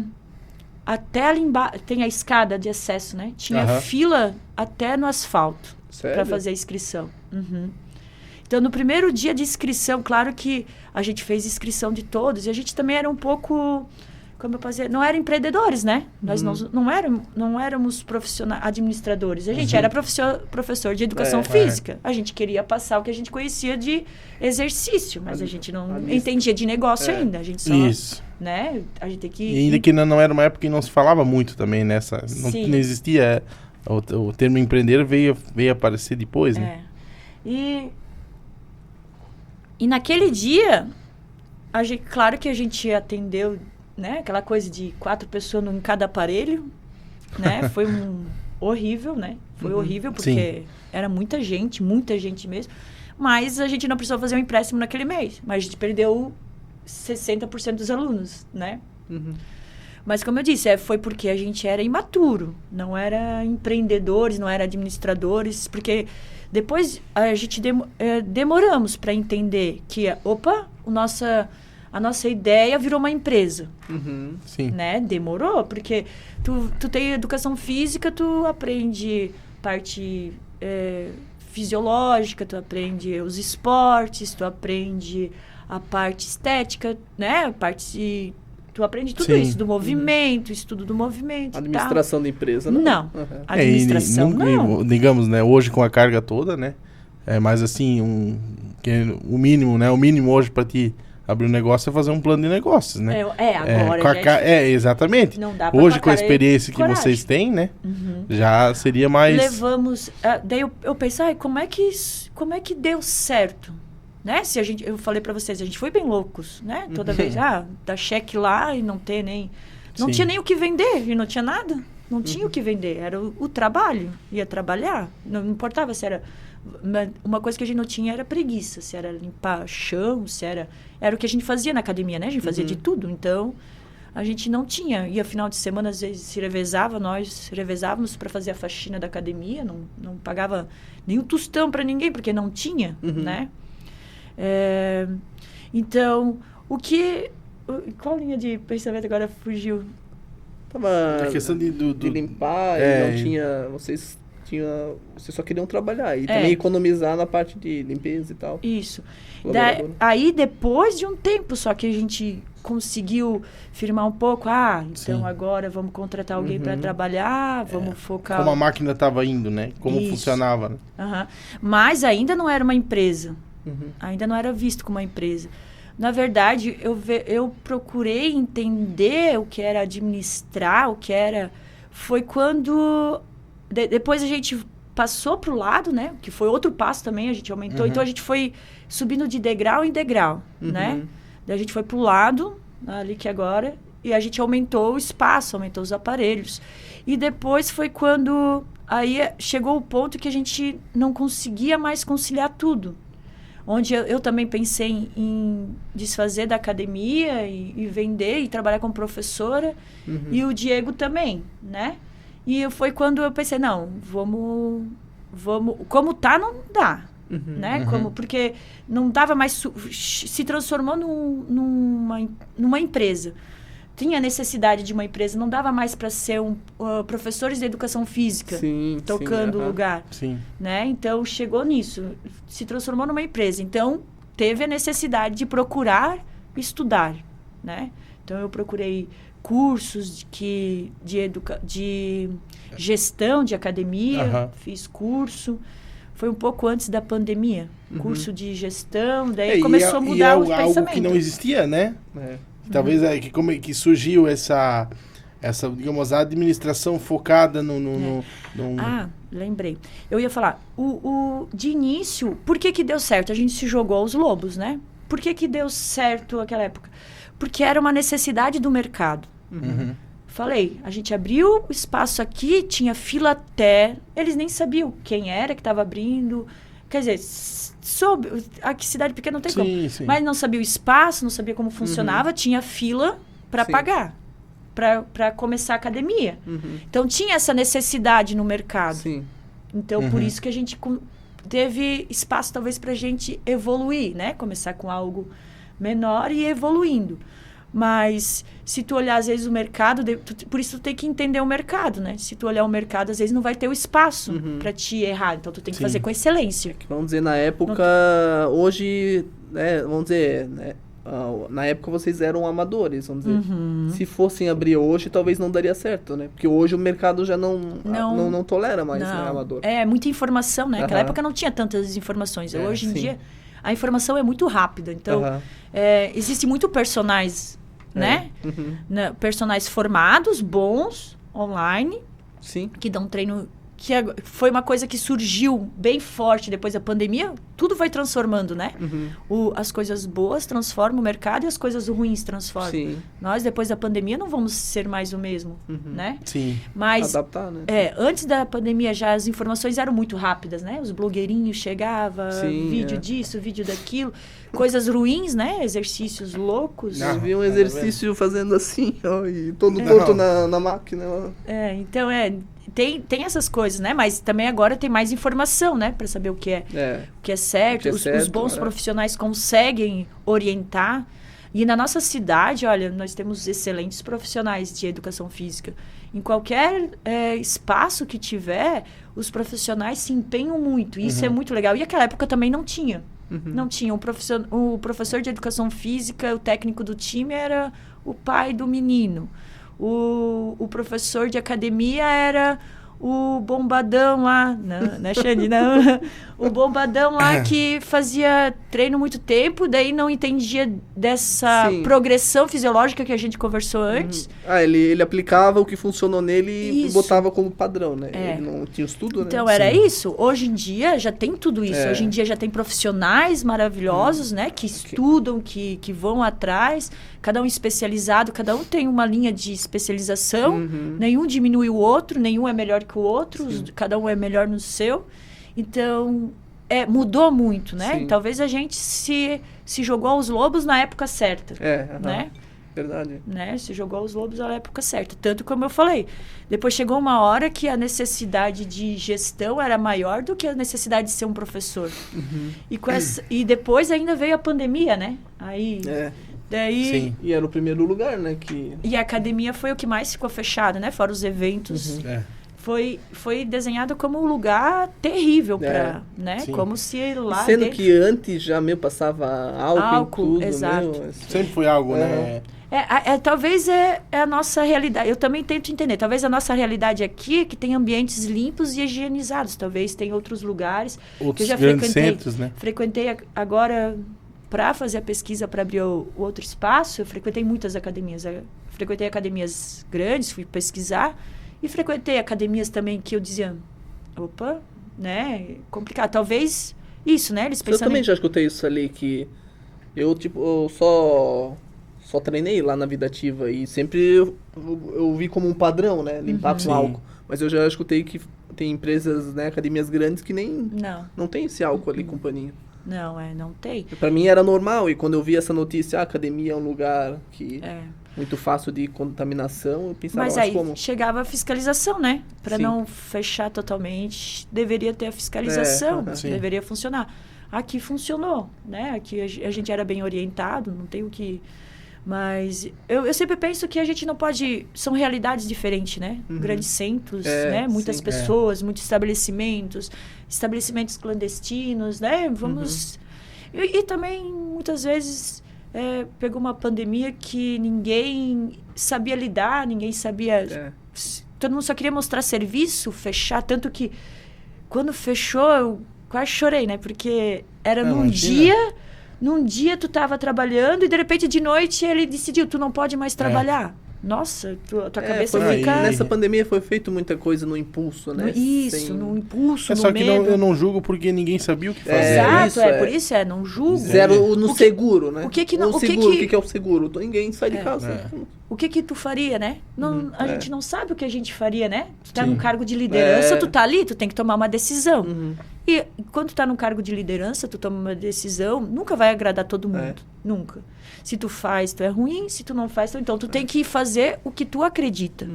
até ali embaixo. Tem a escada de acesso, né? Tinha fila até no asfalto para fazer a inscrição. Então, no primeiro dia de inscrição, claro que a gente fez inscrição de todos, e a gente também era um pouco, como eu posso dizer, não eram empreendedores, né? Nós não éramos profissionais, administradores. A gente era professor de educação física. A gente queria passar o que a gente conhecia de exercício, mas a gente não entendia de negócio ainda. A gente só... Isso. Né? A gente tem que... E ainda que não era uma época que não se falava muito também nessa... Não existia... O termo empreender veio aparecer depois, né? E naquele dia, claro que a gente atendeu, né? Aquela coisa de 4 pessoas em cada aparelho, né? Foi horrível, né? Foi horrível porque era muita gente mesmo. Mas a gente não precisou fazer um empréstimo naquele mês. Mas a gente perdeu 60% dos alunos, né? Mas como eu disse, foi porque a gente era imaturo. Não era empreendedores, não era administradores. Porque depois a gente demoramos para entender que, a nossa ideia virou uma empresa. Sim. Né? Demorou, porque tu tem educação física, tu aprende parte fisiológica, tu aprende os esportes, tu aprende a parte estética, né? Tu aprende tudo isso, do movimento, estudo do movimento. Administração da empresa, não? Não. Administração, não. Digamos, né? Hoje com a carga toda, né? Mas assim, o mínimo, né? O mínimo hoje para ti abrir um negócio é fazer um plano de negócios, né? Agora. Exatamente. Não dá pra hoje com a experiência que vocês têm, né? Já seria mais... Levamos... daí eu pensei, como é que deu certo? Né? Eu falei para vocês, a gente foi bem loucos, né? Toda vez, dá cheque lá e não ter nem... Não tinha nem o que vender, e não tinha nada. Não tinha o que vender, era o trabalho. Ia trabalhar, não importava se era... Uma coisa que a gente não tinha era preguiça, se era limpar chão, se era... Era o que a gente fazia na academia, né? A gente fazia de tudo, então... A gente não tinha. Ia final de semana, às vezes, nós revezávamos para fazer a faxina da academia, não pagava nenhum tostão para ninguém, porque não tinha, né? Então, qual linha de pensamento agora fugiu? A questão de limpar, e não tinha... Vocês só queriam trabalhar e também economizar na parte de limpeza e tal. Isso. Aí, depois de um tempo, só que a gente conseguiu firmar um pouco. Então agora vamos contratar alguém para trabalhar, vamos focar... Como a máquina estava indo, né? Como funcionava. Né? Mas ainda não era uma empresa. Ainda não era visto como uma empresa. Na verdade, eu procurei entender o que era administrar, o que era... Foi quando... Depois a gente passou para o lado, né? Que foi outro passo também, a gente aumentou. Então, a gente foi subindo de degrau em degrau, né? Daí a gente foi para o lado, ali que agora... E a gente aumentou o espaço, aumentou os aparelhos. E depois foi quando... Aí chegou o ponto que a gente não conseguia mais conciliar tudo. Onde eu também pensei em desfazer da academia e vender e trabalhar como professora. E o Diego também, né? E foi quando eu pensei, não, vamos... Como tá, não dá. Né? Porque não dava mais... Se transformou numa empresa. Tinha necessidade de uma empresa, não dava mais para ser professores de educação física tocando o lugar. Né? Então, chegou nisso. Se transformou numa empresa. Então, teve a necessidade de procurar estudar. Né? Então, eu procurei cursos de gestão de academia, fiz curso. Foi um pouco antes da pandemia. Curso de gestão, daí começou a mudar o pensamento. Algo que não existia, né? Talvez que surgiu essa, digamos, a administração focada no... Lembrei. Eu ia falar, de início, por que deu certo? A gente se jogou aos lobos, né? Por que deu certo naquela época? Porque era uma necessidade do mercado. Falei, a gente abriu o espaço aqui, tinha fila até... Eles nem sabiam quem era que estava abrindo... Quer dizer, a cidade pequena não tem como. Mas não sabia o espaço, não sabia como funcionava, tinha fila para pagar, para começar a academia. Então, tinha essa necessidade no mercado. Então, por isso que a gente teve espaço, talvez, para a gente evoluir, né? Começar com algo menor e ir evoluindo. Mas, se tu olhar, às vezes, o mercado... por isso, tu tem que entender o mercado, né? Se tu olhar o mercado, às vezes, não vai ter o espaço para te errar. Então, tu tem que fazer com excelência. Vamos dizer, na época... Hoje, né, vamos dizer... Né, na época, vocês eram amadores, vamos dizer. Se fossem abrir hoje, talvez não daria certo, né? Porque hoje o mercado já não tolera mais, né, amador. É, muita informação, né? Naquela época não tinha tantas informações. Hoje em dia, a informação é muito rápida. Então, existe muito personagens... Né? Personagens formados, bons, online, que dão treino, que foi uma coisa que surgiu bem forte depois da pandemia. Tudo vai transformando, né? As coisas boas transformam o mercado e as coisas ruins transformam. Nós, depois da pandemia, não vamos ser mais o mesmo, né? Mas, adaptar, né? Antes da pandemia, já as informações eram muito rápidas, né? Os blogueirinhos chegavam, vídeo disso, vídeo daquilo. Coisas ruins, né? Exercícios loucos. Eu vi um exercício fazendo assim, ó, e todo torto na máquina. Ó. Então, tem essas coisas, né? Mas também agora tem mais informação, né? Para saber o que é certo. Os bons profissionais conseguem orientar. E na nossa cidade, olha, nós temos excelentes profissionais de educação física. Em qualquer espaço que tiver, os profissionais se empenham muito. E isso é muito legal. E naquela época também não tinha. Não tinha. O professor de educação física, o técnico do time, era o pai do menino. O professor de academia era o bombadão lá, não, Xande? Não. O bombadão lá que fazia treino muito tempo, daí não entendia dessa progressão fisiológica que a gente conversou antes. Ele aplicava o que funcionou nele e botava como padrão, né? Ele não tinha estudo, né? Então, era isso. Hoje em dia já tem tudo isso. Hoje em dia já tem profissionais maravilhosos, né? Que estudam, que vão atrás. Cada um especializado, cada um tem uma linha de especialização. Nenhum diminui o outro, nenhum é melhor que o outro. Cada um é melhor no seu. Então, mudou muito, né? Talvez a gente se jogou aos lobos na época certa. Né? Verdade. Né? Se jogou aos lobos na época certa. Tanto como eu falei. Depois chegou uma hora que a necessidade de gestão era maior do que a necessidade de ser um professor. E depois ainda veio a pandemia, né? Aí... Daí, e era o primeiro lugar, né? E a academia foi o que mais ficou fechado, né? Fora os eventos. foi desenhado como um lugar terrível para, né? Sim. Como se lá Sendo dentro... que antes já passava álcool em tudo, exato. Sempre foi algo, né? Talvez é a nossa realidade. Eu também tento entender. Talvez a nossa realidade aqui é que tem ambientes limpos e higienizados. Talvez tem outros lugares. Outros que eu já grandes centros, né? Frequentei agora, para fazer a pesquisa, para abrir o outro espaço, eu frequentei muitas academias. Frequentei academias grandes, fui pesquisar. E frequentei academias também que eu dizia, opa, né, complicado. Talvez isso, né, eles pensando... Eu também já escutei isso ali, que eu só treinei lá na Vida Ativa e sempre eu vi como um padrão, né, limpar com álcool. Mas eu já escutei que tem empresas, né, academias grandes que nem... Não tem esse álcool ali com paninho. Não tem. Pra mim era normal, e quando eu vi essa notícia, a academia é um lugar que... muito fácil de contaminação, eu pensava, mas aí chegava a fiscalização, né? Para não fechar totalmente, deveria ter a fiscalização, deveria funcionar. Aqui funcionou, né? Aqui a gente era bem orientado, não tem o que... Mas eu sempre penso que a gente não pode... São realidades diferentes, né? Grandes centros, né? Muitas pessoas, muitos estabelecimentos clandestinos, né? Vamos... E também, muitas vezes... pegou uma pandemia que ninguém sabia lidar, ninguém sabia... Todo mundo só queria mostrar serviço, fechar, tanto que quando fechou eu quase chorei, né? Porque era num dia tu tava trabalhando e de repente de noite ele decidiu, tu não pode mais trabalhar. Nossa, tua cabeça fica... Nessa pandemia foi feito muita coisa no impulso, né? No impulso, no só medo. Que eu não julgo porque ninguém sabia o que fazer. Exato, por isso não julgo. Zero no seguro, né? O que é o seguro? Ninguém sai de casa. O que tu faria, né? A gente não sabe o que a gente faria, né? Tu tá num cargo de liderança, tu tá ali, tu tem que tomar uma decisão. E quando tu tá num cargo de liderança, tu toma uma decisão, nunca vai agradar todo mundo. Nunca. Se tu faz, tu é ruim. Se tu não faz, então tu tem que fazer o que tu acredita.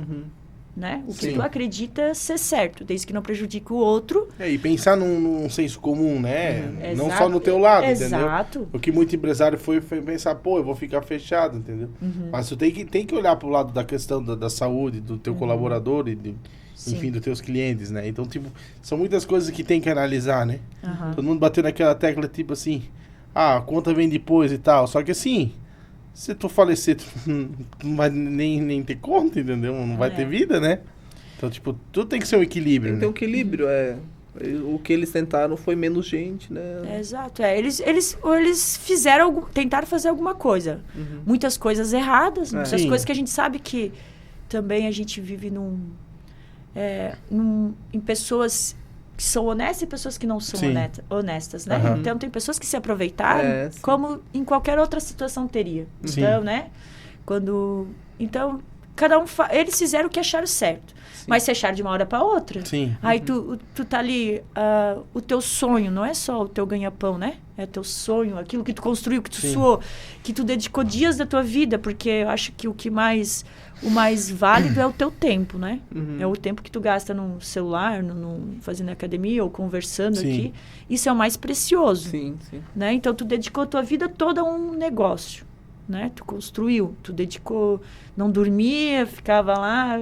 Né? O que tu acredita ser certo, desde que não prejudique o outro. E pensar num senso comum, né? Não só no teu lado, entendeu? O que muito empresário foi pensar, eu vou ficar fechado, entendeu? Mas tu tem que olhar pro lado da questão da saúde, do teu colaborador e enfim, dos teus clientes, né? Então, tipo, são muitas coisas que tem que analisar, né? Todo mundo bateu naquela tecla, tipo assim, a conta vem depois e tal. Só que assim, se tu falecer, tu não vai nem ter conta, entendeu? Não vai ter vida, né? Então, tipo, tudo tem que ser um equilíbrio, Tem que ter um equilíbrio, O que eles tentaram foi menos gente, né? Exato, Eles tentaram fazer alguma coisa. Muitas coisas erradas, muitas coisas que a gente sabe que também a gente vive em pessoas que são honestas e pessoas que não são honestas, né? Então, tem pessoas que se aproveitaram como em qualquer outra situação teria. Então, né? Então, cada um... Eles fizeram o que acharam certo. Mas se acharam de uma hora para outra. Aí tu tá ali... o teu sonho não é só o teu ganha-pão, né? É o teu sonho, aquilo que tu construiu, que tu suou, que tu dedicou dias da tua vida. Porque eu acho que o mais válido é o teu tempo, né? É o tempo que tu gasta no celular, fazendo academia ou conversando aqui. Isso é o mais precioso. Né? Então, tu dedicou a tua vida toda a um negócio. Né? Tu construiu, tu dedicou, não dormia, ficava lá,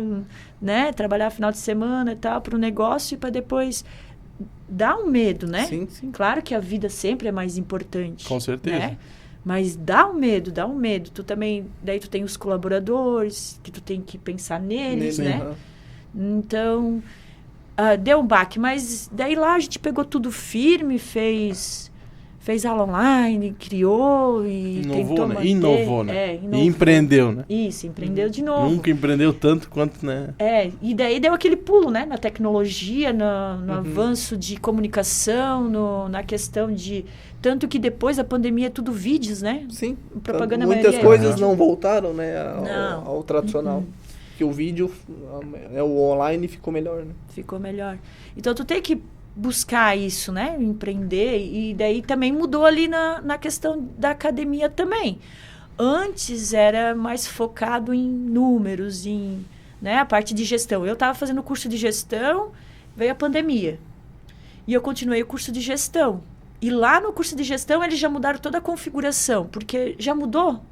né? Trabalhar final de semana e tal, para o negócio e para depois... Dá um medo, né? Claro que a vida sempre é mais importante. Com certeza. Né? Mas dá um medo. Tu também... Daí tu tem os colaboradores, que tu tem que pensar neles, né? Então, deu um baque. Mas daí lá a gente pegou tudo firme, fez aula online, criou e tentou manter. Inovou, né? E empreendeu, né? Isso, empreendeu de novo. Nunca empreendeu tanto quanto, né? E daí deu aquele pulo, né? Na tecnologia, no avanço de comunicação, na questão de... Tanto que depois da pandemia é tudo vídeos, né? Propaganda muitas coisas não voltaram, né? Ao tradicional. Porque o vídeo, o online ficou melhor, né? Ficou melhor. Então, tu tem que buscar isso, né? Empreender. E daí também mudou ali na questão da academia também. Antes era mais focado em números, né? A parte de gestão. Eu estava fazendo o curso de gestão, veio a pandemia. E eu continuei o curso de gestão. E lá no curso de gestão eles já mudaram toda a configuração, porque já mudou.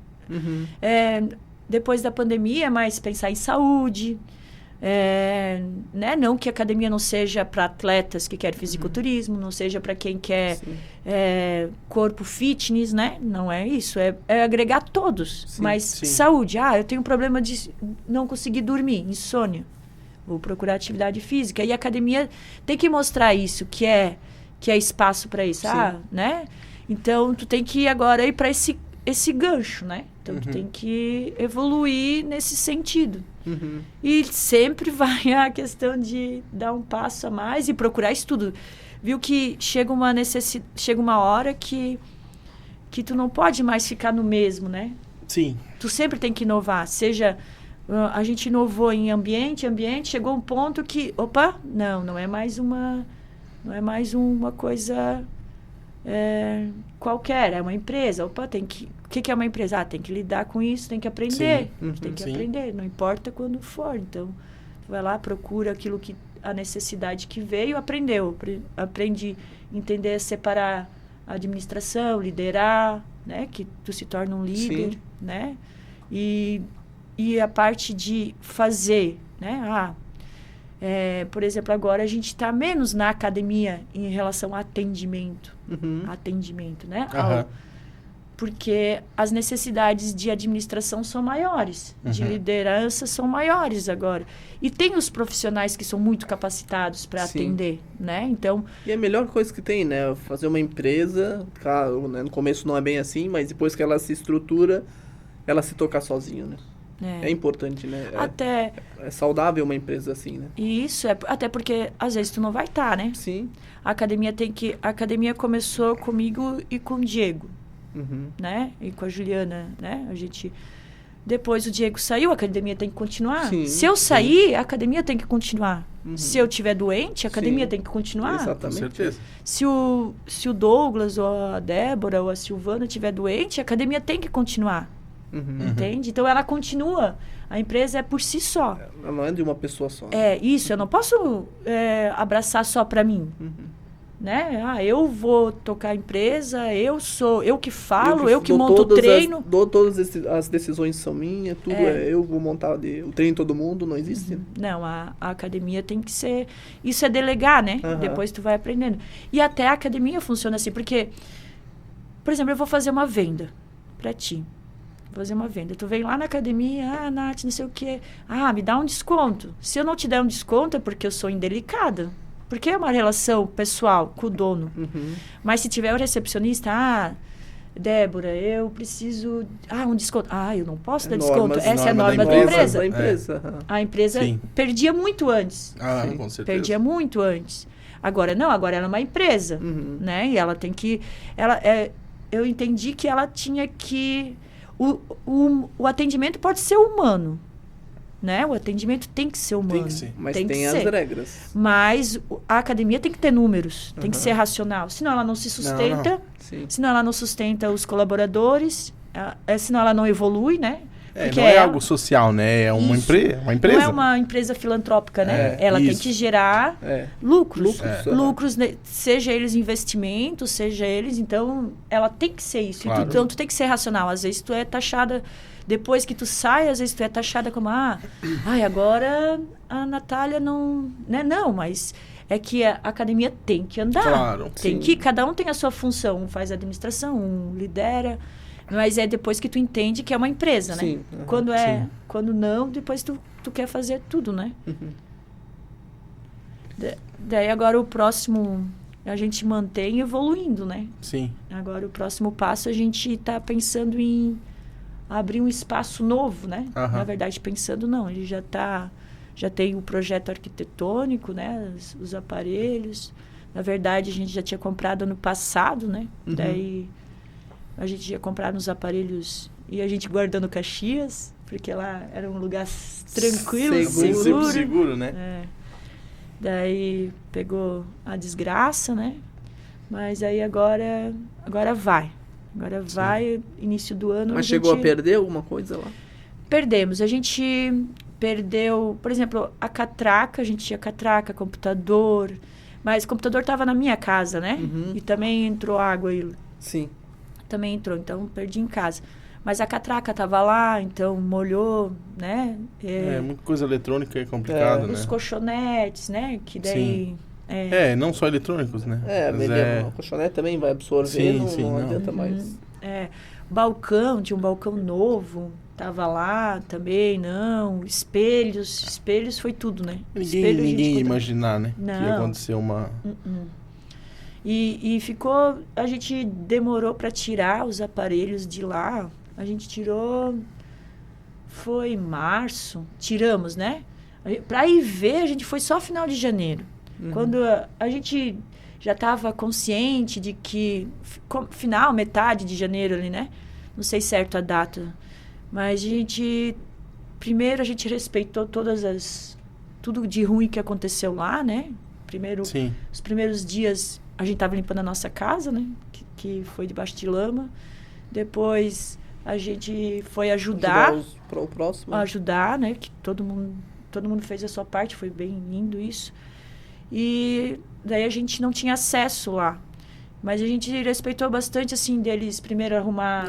Depois da pandemia, mais pensar em saúde, Né? Não que a academia não seja para atletas que querem fisiculturismo, não seja para quem quer corpo fitness, né? Não é isso, é agregar todos. Sim, mas sim. saúde, eu tenho problema de não conseguir dormir, insônia. Vou procurar atividade física. E a academia tem que mostrar isso, que é espaço para isso, né? Então, tu tem que agora ir para esse gancho, né? Então, tu tem que evoluir nesse sentido. E sempre vai a questão de dar um passo a mais e procurar estudo. Viu que chega uma hora que tu não pode mais ficar no mesmo, né? Sim. Tu sempre tem que inovar. Seja, a gente inovou em ambiente, chegou um ponto que, não é mais uma coisa qualquer, é uma empresa. O que é uma empresa? Tem que lidar com isso, tem que aprender. Tem que aprender, não importa quando for. Então, tu vai lá, procura a necessidade que veio, aprende a entender, separar a administração, liderar, né? Que tu se torna um líder, né? E a parte de fazer, né? Por exemplo, agora a gente está menos na academia em relação ao atendimento. Atendimento, né? Porque as necessidades de administração são maiores, de liderança são maiores agora. E tem os profissionais que são muito capacitados para atender, né? Então... E é a melhor coisa que tem, né? Fazer uma empresa, claro, né? No começo não é bem assim, mas depois que ela se estrutura, ela se tocar sozinha, né? É importante, né? É saudável uma empresa assim, né? Isso, até porque às vezes tu não vai estar, né? Sim. A academia começou comigo e com o Diego, né? E com a Juliana, né? Depois o Diego saiu, a academia tem que continuar. Se eu sair, a academia tem que continuar. Se eu estiver doente, a academia tem que continuar. Exatamente. Com certeza. Se o Douglas, ou a Débora, ou a Silvana estiver doente, a academia tem que continuar. Entende? Então, ela continua. A empresa é por si só. Ela não é de uma pessoa só. Isso. Eu não posso abraçar só para mim. Né? Eu vou tocar a empresa, eu que falo, eu que monto o treino. Todas as decisões são minhas, tudo eu vou montar o treino todo mundo, não existe. Não, a academia tem que ser... Isso é delegar, né? Depois tu vai aprendendo. E até a academia funciona assim, porque... Por exemplo, eu vou fazer uma venda para ti. Fazer uma venda. Tu vem lá na academia, Nath, não sei o quê. Me dá um desconto. Se eu não te der um desconto é porque eu sou indelicada. Porque é uma relação pessoal com o dono. Mas se tiver o recepcionista, Débora, eu preciso... um desconto. Eu não posso dar desconto. Essa é a norma da empresa. A empresa perdia muito antes. Com certeza. Perdia muito antes. Agora não, agora ela é uma empresa. Né? E ela tem que... eu entendi que ela tinha que... O atendimento pode ser humano, né? O atendimento tem que ser humano. Tem que ser. Mas tem as regras. Mas a academia tem que ter números, tem que ser racional. Senão ela não se sustenta, senão ela não sustenta os colaboradores, senão ela não evolui, né? Porque não é algo social, né? É uma empresa. Não é uma empresa filantrópica, né? Ela tem que gerar lucros. Lucros, seja eles investimentos, seja eles... Então, ela tem que ser isso. Claro. Então, tu tem que ser racional. Às vezes, tu é taxada... Depois que tu sai, às vezes, tu é taxada como... agora a Natália não... Né? Não, mas... É que a academia tem que andar. Claro. Cada um tem a sua função. Um faz administração, um lidera... Mas é depois que tu entende que é uma empresa, né? Quando não, depois tu quer fazer tudo, né? Daí agora o próximo, a gente mantém evoluindo, né? Sim. Agora o próximo passo a gente está pensando em abrir um espaço novo, né? Na verdade, pensando não, ele já tem o projeto arquitetônico, né? Os aparelhos. Na verdade, a gente já tinha comprado ano passado, né? Daí... A gente ia comprar nos aparelhos e a gente guardando Caxias, porque lá era um lugar tranquilo, seguro, né? Daí pegou a desgraça, né? Mas aí agora vai. Agora vai, início do ano... Mas chegou a perder alguma coisa lá? Perdemos. A gente perdeu, por exemplo, a catraca, a gente tinha catraca, computador, mas o computador estava na minha casa, né? E também entrou água aí. Sim. Também entrou, então perdi em casa. Mas a catraca tava lá, então molhou, né? Muita coisa eletrônica é complicado, né? Os colchonetes, né? Que daí... não só eletrônicos, né? O colchonete também vai absorver, não adianta mais. Tinha um balcão novo, tava lá também, não. Espelhos foi tudo, né? Ninguém ia imaginar, né? Não. Que ia acontecer uma... E ficou... A gente demorou para tirar os aparelhos de lá. A gente tirou... Foi em março. Tiramos, né? Para ir ver, a gente foi só final de janeiro. Quando a gente já estava consciente de que... metade de janeiro ali, né? Não sei certo a data. Mas primeiro a gente respeitou tudo de ruim que aconteceu lá, né? Os primeiros dias a gente estava limpando a nossa casa, né? Que foi debaixo de lama. Depois a gente foi ajudar o próximo. Ajudar, né? Que todo mundo fez a sua parte, foi bem lindo isso. E daí a gente não tinha acesso lá. Mas a gente respeitou bastante, assim, deles primeiro arrumar...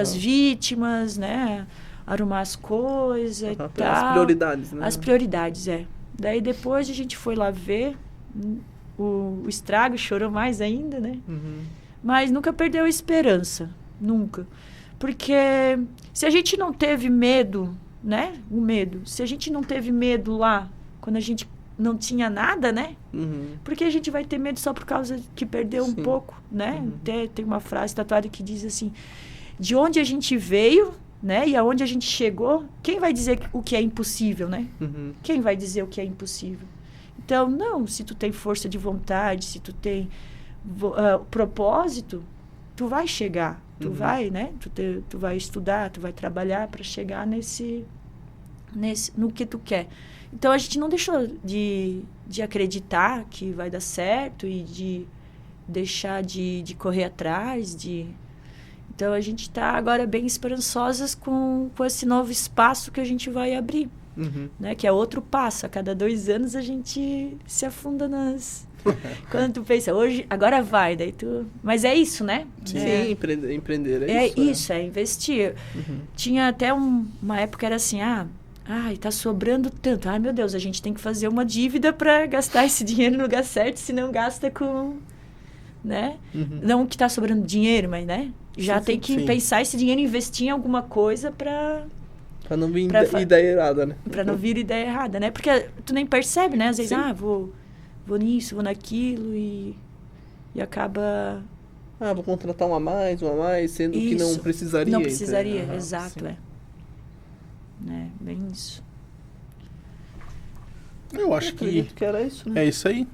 as vítimas, né? Arrumar as coisas e tal. As prioridades, né? As prioridades, Daí depois a gente foi lá ver o estrago, chorou mais ainda, né? Mas nunca perdeu a esperança. Nunca. Porque se a gente não teve medo, né? Se a gente não teve medo lá, quando a gente não tinha nada, né? Porque a gente vai ter medo só por causa que perdeu um pouco, né? Tem uma frase tatuada que diz assim, de onde a gente veio, né? E aonde a gente chegou, quem vai dizer o que é impossível, né? Quem vai dizer o que é impossível? Então, não, se tu tem força de vontade, se tu tem propósito, tu vai chegar, tu vai, né? Tu vai estudar, tu vai trabalhar para chegar no que tu quer. Então, a gente não deixou de acreditar que vai dar certo e de deixar de correr atrás. Então, a gente está agora bem esperançosas com esse novo espaço que a gente vai abrir. Né? Que é outro passo. A cada 2 anos, a gente se afunda nas... Quando tu pensa, agora vai, daí tu... Mas é isso, né? Sim, empreender é isso. É isso, é investir. Tinha até uma época, era assim, tá sobrando tanto. Ai, meu Deus, a gente tem que fazer uma dívida para gastar esse dinheiro no lugar certo, senão gasta com... Né? Não que tá sobrando dinheiro, mas, né? Já tem que pensar esse dinheiro e investir em alguma coisa para não vir ideia errada, né? Para não vir ideia errada, né? Porque tu nem percebe, né? Às vezes, vou nisso, vou naquilo e acaba... vou contratar um a mais, sendo que não precisaria. Não precisaria, exato, bem isso. Eu acho que era isso, né? É isso aí.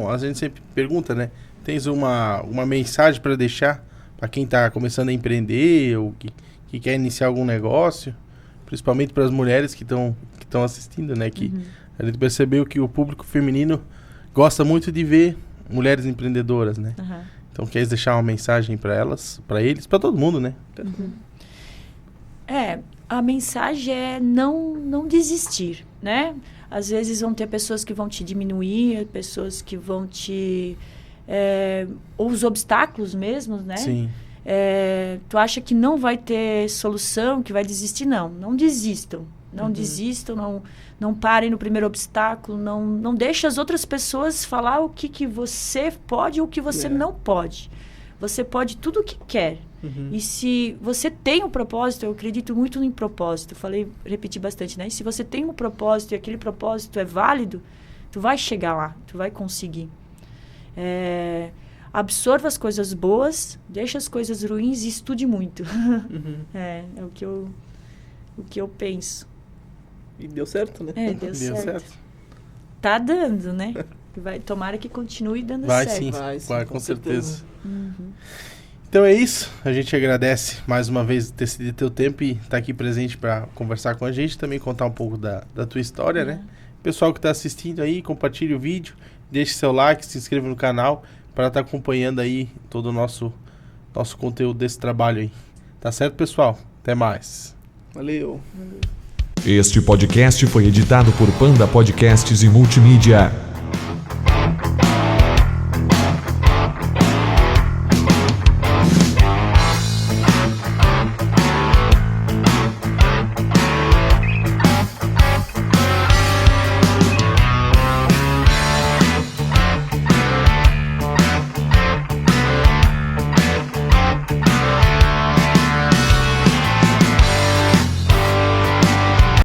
A gente sempre pergunta, né? Tens uma mensagem para deixar para quem tá começando a empreender ou que quer iniciar algum negócio, principalmente para as mulheres que estão assistindo, né? Que a gente percebeu que o público feminino gosta muito de ver mulheres empreendedoras, né? Então, queres deixar uma mensagem para elas, para eles, para todo mundo, né? A mensagem é não desistir, né? Às vezes vão ter pessoas que vão te diminuir, pessoas que vão te... ou os obstáculos mesmo, né? Sim. Tu acha que não vai ter solução, que vai desistir? Não desistam. Não desistam, não parem no primeiro obstáculo, não deixem as outras pessoas falar o que você pode ou o que você não pode. Você pode tudo o que quer. E se você tem um propósito, eu acredito muito em propósito. Repeti bastante, né? E se você tem um propósito e aquele propósito é válido, tu vai chegar lá, tu vai conseguir. Absorva as coisas boas, deixa as coisas ruins e estude muito. É o que eu penso. E deu certo, né? Deu certo. Tá dando, né? Tomara que continue dando certo. Sim, vai, com certeza. Então é isso. A gente agradece mais uma vez ter cedido teu tempo e estar aqui presente para conversar com a gente, também contar um pouco da tua história, né? Pessoal que está assistindo aí, compartilhe o vídeo, deixe seu like, se inscreva no canal para estar acompanhando aí todo o nosso conteúdo desse trabalho aí. Tá certo, pessoal? Até mais. Valeu. Este podcast foi editado por Panda Podcasts e Multimídia.